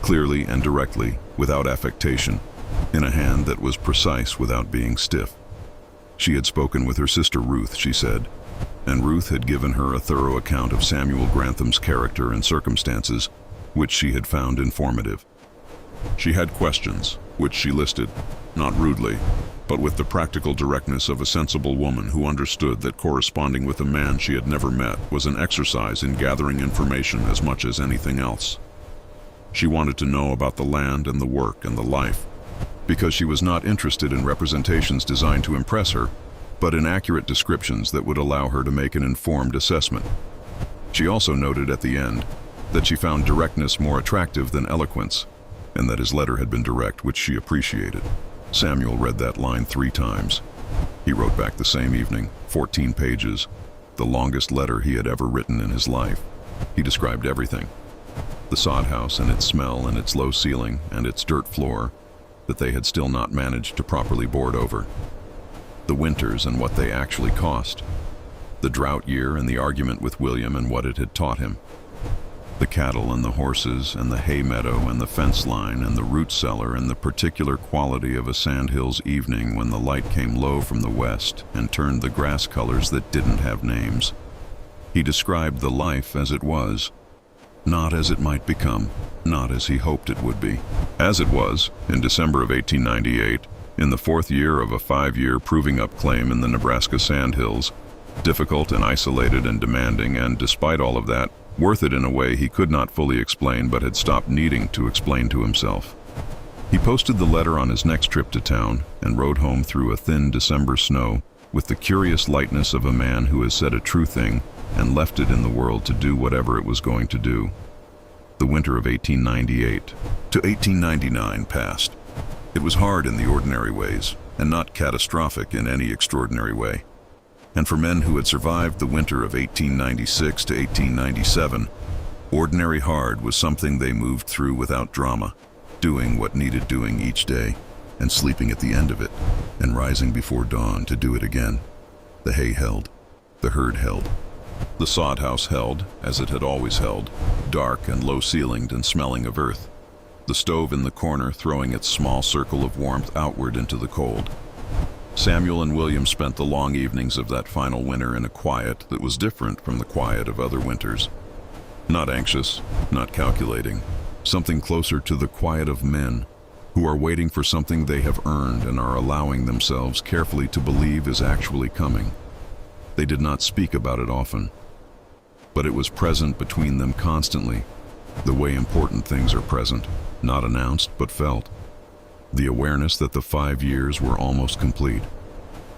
clearly and directly, without affectation, in a hand that was precise without being stiff. She had spoken with her sister Ruth, she said, and Ruth had given her a thorough account of Samuel Grantham's character and circumstances, which she had found informative. She had questions, which she listed, not rudely, but with the practical directness of a sensible woman who understood that corresponding with a man she had never met was an exercise in gathering information as much as anything else. She wanted to know about the land and the work and the life, because she was not interested in representations designed to impress her, but in accurate descriptions that would allow her to make an informed assessment. She also noted at the end that she found directness more attractive than eloquence, and that his letter had been direct, which she appreciated. Samuel read that line 3 times. He wrote back the same evening, 14 pages, the longest letter he had ever written in his life. He described everything: the sod house and its smell and its low ceiling and its dirt floor that they had still not managed to properly board over, the winters and what they actually cost, the drought year and the argument with William and what it had taught him, the cattle and the horses and the hay meadow and the fence line and the root cellar and the particular quality of a Sandhills evening when the light came low from the west and turned the grass colors that didn't have names. He described the life as it was, not as it might become, not as he hoped it would be. As it was, in December of 1898, in the 4th year of a 5-year proving up claim in the Nebraska Sandhills, difficult and isolated and demanding, and despite all of that, worth it in a way he could not fully explain but had stopped needing to explain to himself. He posted the letter on his next trip to town and rode home through a thin December snow with the curious lightness of a man who has said a true thing and left it in the world to do whatever it was going to do. The winter of 1898 to 1899 passed. It was hard in the ordinary ways, and not catastrophic in any extraordinary way. And for men who had survived the winter of 1896 to 1897, ordinary hard was something they moved through without drama, doing what needed doing each day, and sleeping at the end of it, and rising before dawn to do it again. The hay held. The herd held. The sod house held, as it had always held, dark and low-ceilinged and smelling of earth. The stove in the corner throwing its small circle of warmth outward into the cold. Samuel and William spent the long evenings of that final winter in a quiet that was different from the quiet of other winters. Not anxious, not calculating, something closer to the quiet of men who are waiting for something they have earned and are allowing themselves carefully to believe is actually coming. They did not speak about it often, but it was present between them constantly, the way important things are present, not announced but felt. The awareness that the 5 years were almost complete,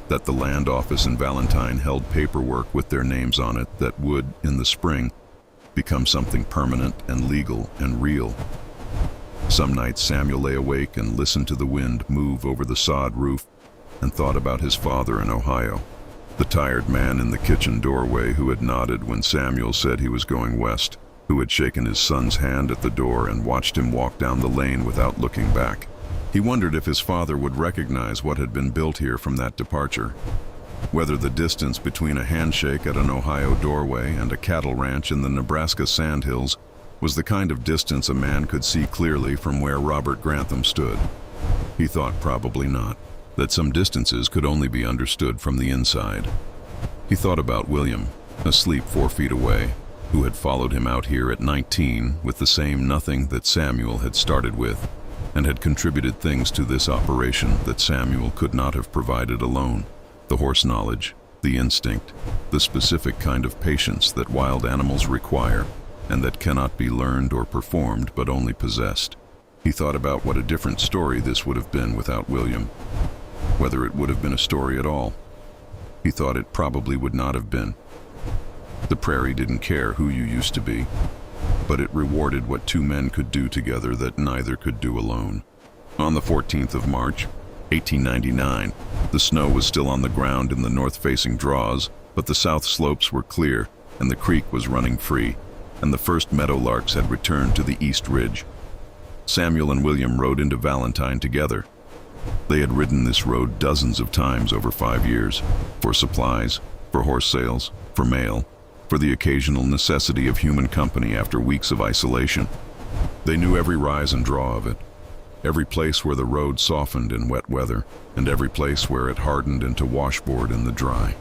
that the land office in Valentine held paperwork with their names on it that would, in the spring, become something permanent and legal and real. Some nights Samuel lay awake and listened to the wind move over the sod roof and thought about his father in Ohio, the tired man in the kitchen doorway who had nodded when Samuel said he was going west, who had shaken his son's hand at the door and watched him walk down the lane without looking back. He wondered if his father would recognize what had been built here from that departure, whether the distance between a handshake at an Ohio doorway and a cattle ranch in the Nebraska Sandhills was the kind of distance a man could see clearly from where Robert Grantham stood. He thought probably not, that some distances could only be understood from the inside. He thought about William, asleep 4 feet away, who had followed him out here at 19 with the same nothing that Samuel had started with, and had contributed things to this operation that Samuel could not have provided alone: the horse knowledge, the instinct, the specific kind of patience that wild animals require, and that cannot be learned or performed but only possessed. He thought about what a different story this would have been without William, whether it would have been a story at all. He thought it probably would not have been. The prairie didn't care who you used to be, but it rewarded what 2 men could do together that neither could do alone. On the 14th of March, 1899, the snow was still on the ground in the north-facing draws, but the south slopes were clear, and the creek was running free, and the first meadowlarks had returned to the east ridge. Samuel and William rode into Valentine together. They had ridden this road dozens of times over 5 years, for supplies, for horse sales, for mail, for the occasional necessity of human company after weeks of isolation. They knew every rise and draw of it, every place where the road softened in wet weather, and every place where it hardened into washboard in the dry.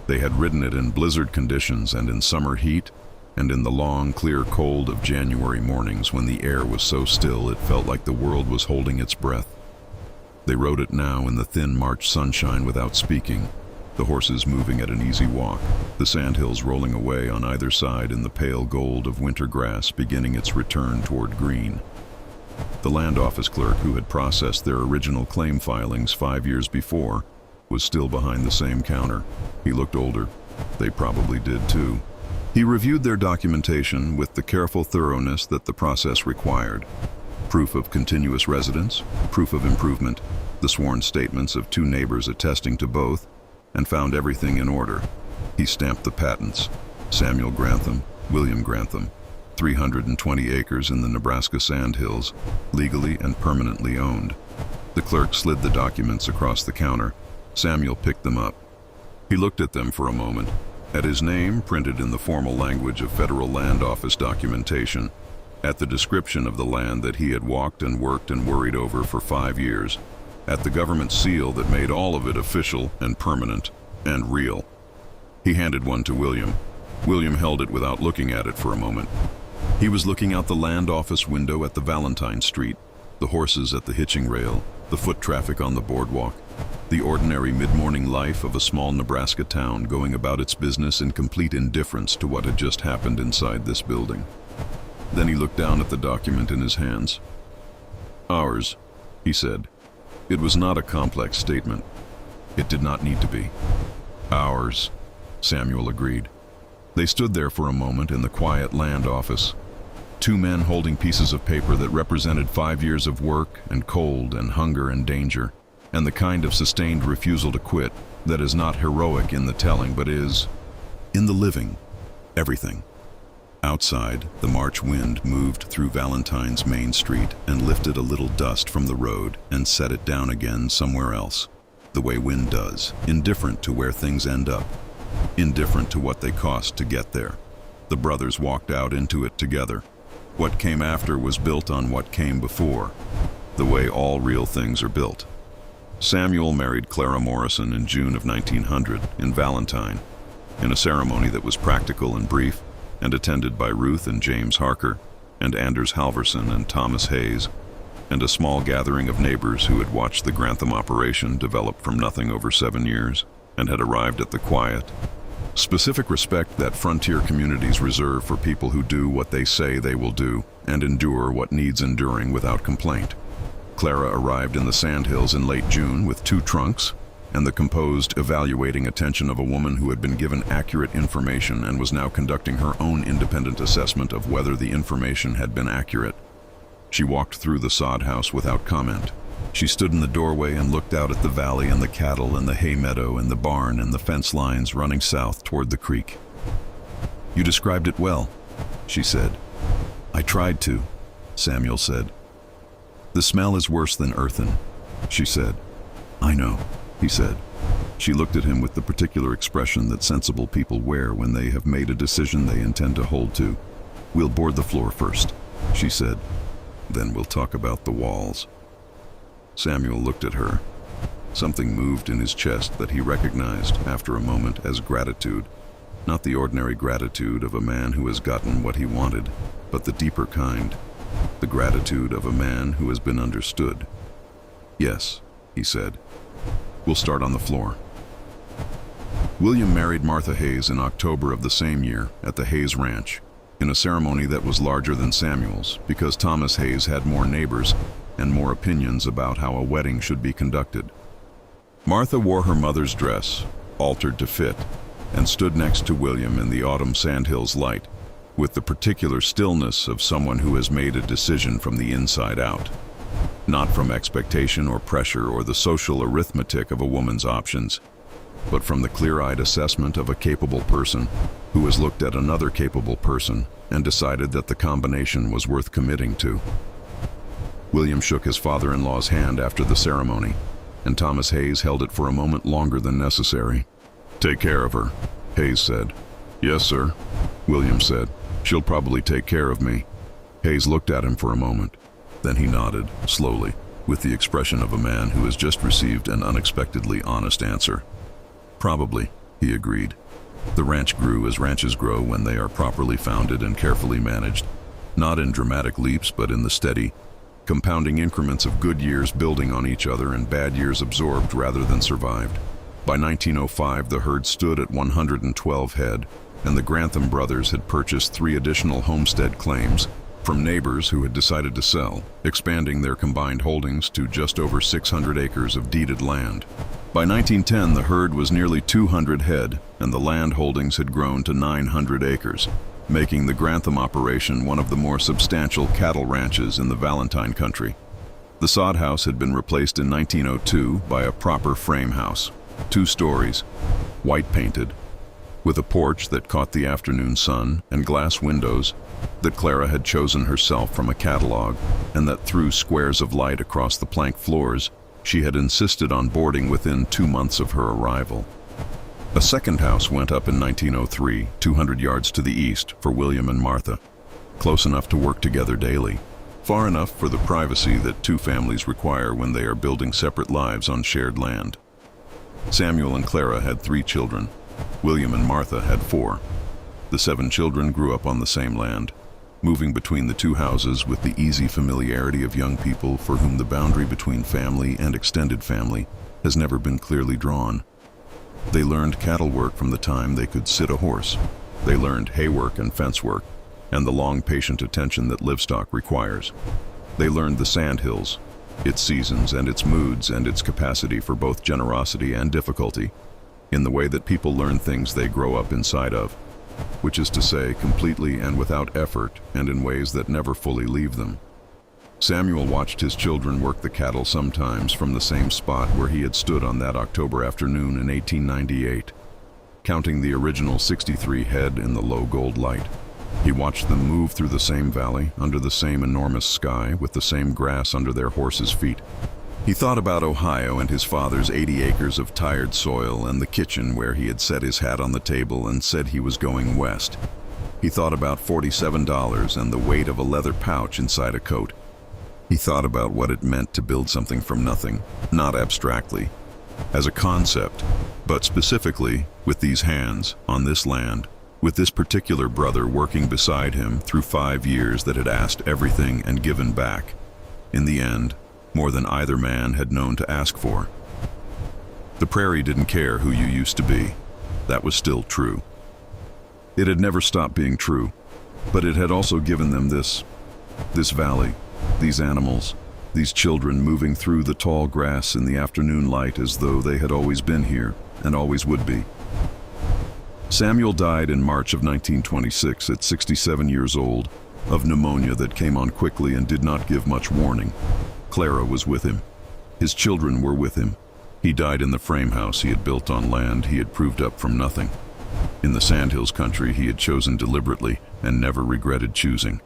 They had ridden it in blizzard conditions and in summer heat, and in the long, clear cold of January mornings when the air was so still it felt like the world was holding its breath. They rode it now in the thin March sunshine without speaking, the horses moving at an easy walk, the sandhills rolling away on either side in the pale gold of winter grass beginning its return toward green. The land office clerk who had processed their original claim filings 5 years before was still behind the same counter. He looked older. They probably did too. He reviewed their documentation with the careful thoroughness that the process required. Proof of continuous residence, proof of improvement, the sworn statements of 2 neighbors attesting to both, and found everything in order. He stamped the patents: Samuel Grantham, William Grantham, 320 acres in the Nebraska Sandhills, legally and permanently owned. The clerk slid the documents across the counter. Samuel picked them up. He looked at them for a moment, at his name printed in the formal language of Federal Land Office documentation, at the description of the land that he had walked and worked and worried over for 5 years, at the government seal that made all of it official and permanent and real. He handed one to William. William held it without looking at it for a moment. He was looking out the land office window at the Valentine Street, the horses at the hitching rail, the foot traffic on the boardwalk, the ordinary mid-morning life of a small Nebraska town going about its business in complete indifference to what had just happened inside this building. Then he looked down at the document in his hands. "Ours," he said. It was not a complex statement. It did not need to be. "Ours," Samuel agreed. They stood there for a moment in the quiet land office. 2 men holding pieces of paper that represented 5 years of work and cold and hunger and danger, and the kind of sustained refusal to quit that is not heroic in the telling but is, in the living, everything. Outside, the March wind moved through Valentine's main street and lifted a little dust from the road and set it down again somewhere else, the way wind does, indifferent to where things end up, indifferent to what they cost to get there. The brothers walked out into it together. What came after was built on what came before, the way all real things are built. Samuel married Clara Morrison in June of 1900 in Valentine, in a ceremony that was practical and brief, and attended by Ruth and James Harker, and Anders Halverson and Thomas Hayes, and a small gathering of neighbors who had watched the Grantham operation develop from nothing over 7 years, and had arrived at the quiet, specific respect that frontier communities reserve for people who do what they say they will do, and endure what needs enduring without complaint. Clara arrived in the Sandhills in late June with 2 trunks, and the composed, evaluating attention of a woman who had been given accurate information and was now conducting her own independent assessment of whether the information had been accurate. She walked through the sod house without comment. She stood in the doorway and looked out at the valley and the cattle and the hay meadow and the barn and the fence lines running south toward the creek. "You described it well," she said. "I tried to," Samuel said. "The smell is worse than earthen," she said. "I know," he said. She looked at him with the particular expression that sensible people wear when they have made a decision they intend to hold to. "We'll board the floor first," she said. "Then we'll talk about the walls." Samuel looked at her. Something moved in his chest that he recognized after a moment as gratitude. Not the ordinary gratitude of a man who has gotten what he wanted, but the deeper kind. The gratitude of a man who has been understood. "Yes," he said. "We'll start on the floor." William married Martha Hayes in October of the same year at the Hayes Ranch, in a ceremony that was larger than Samuel's because Thomas Hayes had more neighbors and more opinions about how a wedding should be conducted. Martha wore her mother's dress, altered to fit, and stood next to William in the autumn Sandhills light, with the particular stillness of someone who has made a decision from the inside out, not from expectation or pressure or the social arithmetic of a woman's options, but from the clear-eyed assessment of a capable person who has looked at another capable person and decided that the combination was worth committing to. William shook his father-in-law's hand after the ceremony, and Thomas Hayes held it for a moment longer than necessary. "Take care of her," Hayes said. "Yes, sir," William said. "She'll probably take care of me." Hayes looked at him for a moment. Then he nodded, slowly, with the expression of a man who has just received an unexpectedly honest answer. "Probably," he agreed. The ranch grew as ranches grow when they are properly founded and carefully managed, not in dramatic leaps but in the steady, compounding increments of good years building on each other and bad years absorbed rather than survived. By 1905, the herd stood at 112 head, and the Grantham brothers had purchased 3 additional homestead claims from neighbors who had decided to sell, expanding their combined holdings to just over 600 acres of deeded land. By 1910, the herd was nearly 200 head, and the land holdings had grown to 900 acres, making the Grantham operation one of the more substantial cattle ranches in the Valentine country. The sod house had been replaced in 1902 by a proper frame house, 2 stories, white painted, with a porch that caught the afternoon sun and glass windows that Clara had chosen herself from a catalog and that threw squares of light across the plank floors she had insisted on boarding within 2 months of her arrival. A second house went up in 1903, 200 yards to the east, for William and Martha, close enough to work together daily, far enough for the privacy that 2 families require when they are building separate lives on shared land. Samuel and Clara had 3 children. William and Martha had 4. The 7 children grew up on the same land, moving between the 2 houses with the easy familiarity of young people for whom the boundary between family and extended family has never been clearly drawn. They learned cattle work from the time they could sit a horse. They learned hay work and fence work, and the long, patient attention that livestock requires. They learned the Sandhills, its seasons and its moods and its capacity for both generosity and difficulty, in the way that people learn things they grow up inside of, which is to say, completely and without effort and in ways that never fully leave them. Samuel watched his children work the cattle sometimes from the same spot where he had stood on that October afternoon in 1898, counting the original 63 head in the low gold light. He watched them move through the same valley, under the same enormous sky, with the same grass under their horses' feet. He thought about Ohio and his father's 80 acres of tired soil and the kitchen where he had set his hat on the table and said he was going west. He thought about $47 and the weight of a leather pouch inside a coat. He thought about what it meant to build something from nothing, not abstractly, as a concept, but specifically with these hands, on this land, with this particular brother working beside him through 5 years that had asked everything and given back. In the end, more than either man had known to ask for. The prairie didn't care who you used to be. That was still true. It had never stopped being true, but it had also given them this valley, these animals, these children moving through the tall grass in the afternoon light as though they had always been here and always would be. Samuel died in March of 1926 at 67 years old of pneumonia that came on quickly and did not give much warning. Clara was with him. His children were with him. He died in the frame house he had built on land he had proved up from nothing. In the Sandhills country he had chosen deliberately and never regretted choosing.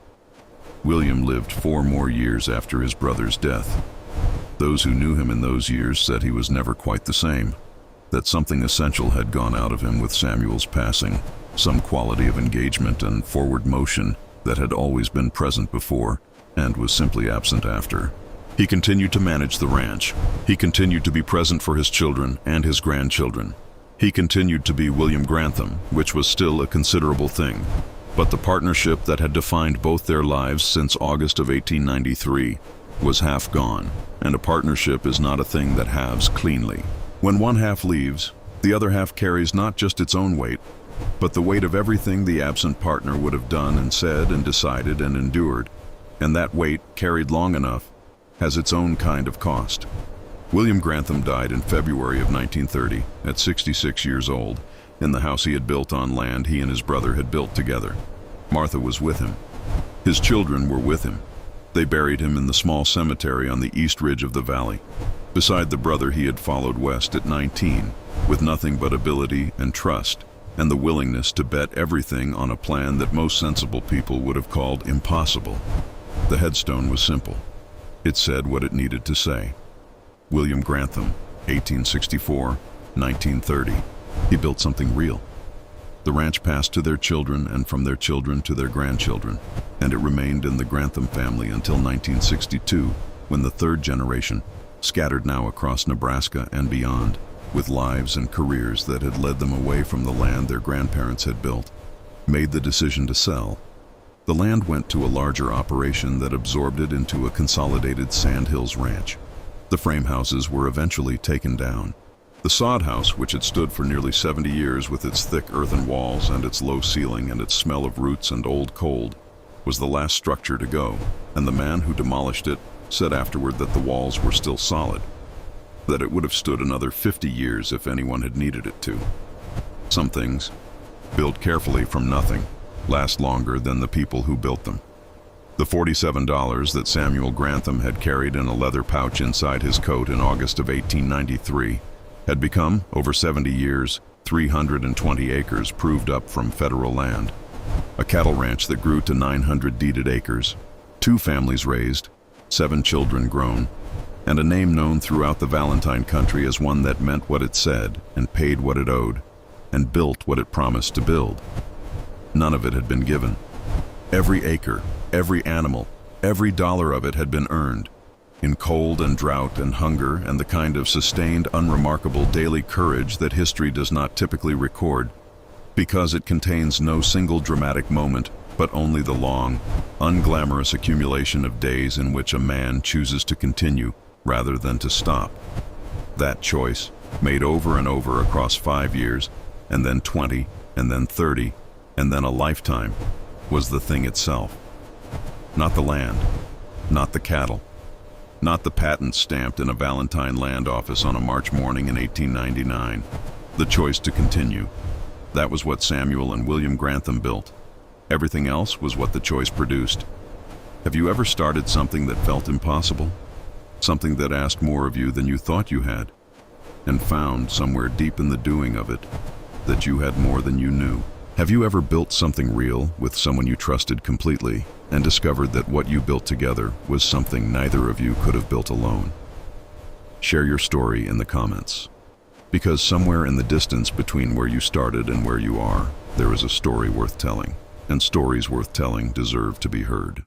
William lived 4 more years after his brother's death. Those who knew him in those years said he was never quite the same, that something essential had gone out of him with Samuel's passing, some quality of engagement and forward motion that had always been present before and was simply absent after. He continued to manage the ranch. He continued to be present for his children and his grandchildren. He continued to be William Grantham, which was still a considerable thing. But the partnership that had defined both their lives since August of 1893 was half gone, and a partnership is not a thing that halves cleanly. When one half leaves, the other half carries not just its own weight, but the weight of everything the absent partner would have done and said and decided and endured, and that weight, carried long enough, has its own kind of cost. William Grantham died in February of 1930 at 66 years old in the house he had built on land he and his brother had built together. Martha was with him. His children were with him. They buried him in the small cemetery on the east ridge of the valley, beside the brother he had followed west at 19, with nothing but ability and trust, and the willingness to bet everything on a plan that most sensible people would have called impossible. The headstone was simple. It said what it needed to say. William Grantham, 1864-1930. He built something real. The ranch passed to their children and from their children to their grandchildren, and it remained in the Grantham family until 1962, when the third generation, scattered now across Nebraska and beyond, with lives and careers that had led them away from the land their grandparents had built, made the decision to sell. The land went to a larger operation that absorbed it into a consolidated Sandhills ranch. The frame houses were eventually taken down. The sod house, which had stood for nearly 70 years with its thick earthen walls and its low ceiling and its smell of roots and old cold, was the last structure to go, and the man who demolished it said afterward that the walls were still solid, that it would have stood another 50 years if anyone had needed it to. Some things, built carefully from nothing, last longer than the people who built them. The $47 that Samuel Grantham had carried in a leather pouch inside his coat in August of 1893 had become, over 70 years, 320 acres proved up from federal land, a cattle ranch that grew to 900 deeded acres, 2 families raised, 7 children grown, and a name known throughout the Valentine country as one that meant what it said and paid what it owed and built what it promised to build. None of it had been given. Every acre, every animal, every dollar of it had been earned, in cold and drought and hunger and the kind of sustained, unremarkable daily courage that history does not typically record, because it contains no single dramatic moment, but only the long, unglamorous accumulation of days in which a man chooses to continue rather than to stop. That choice, made over and over across 5 years, and then 20, and then 30, and then a lifetime, was the thing itself. Not the land, not the cattle, not the patent stamped in a Valentine land office on a March morning in 1899. The choice to continue. That was what Samuel and William Grantham built. Everything else was what the choice produced. Have you ever started something that felt impossible? Something that asked more of you than you thought you had, and found somewhere deep in the doing of it that you had more than you knew? Have you ever built something real with someone you trusted completely and discovered that what you built together was something neither of you could have built alone? Share your story in the comments, because somewhere in the distance between where you started and where you are, there is a story worth telling, and stories worth telling deserve to be heard.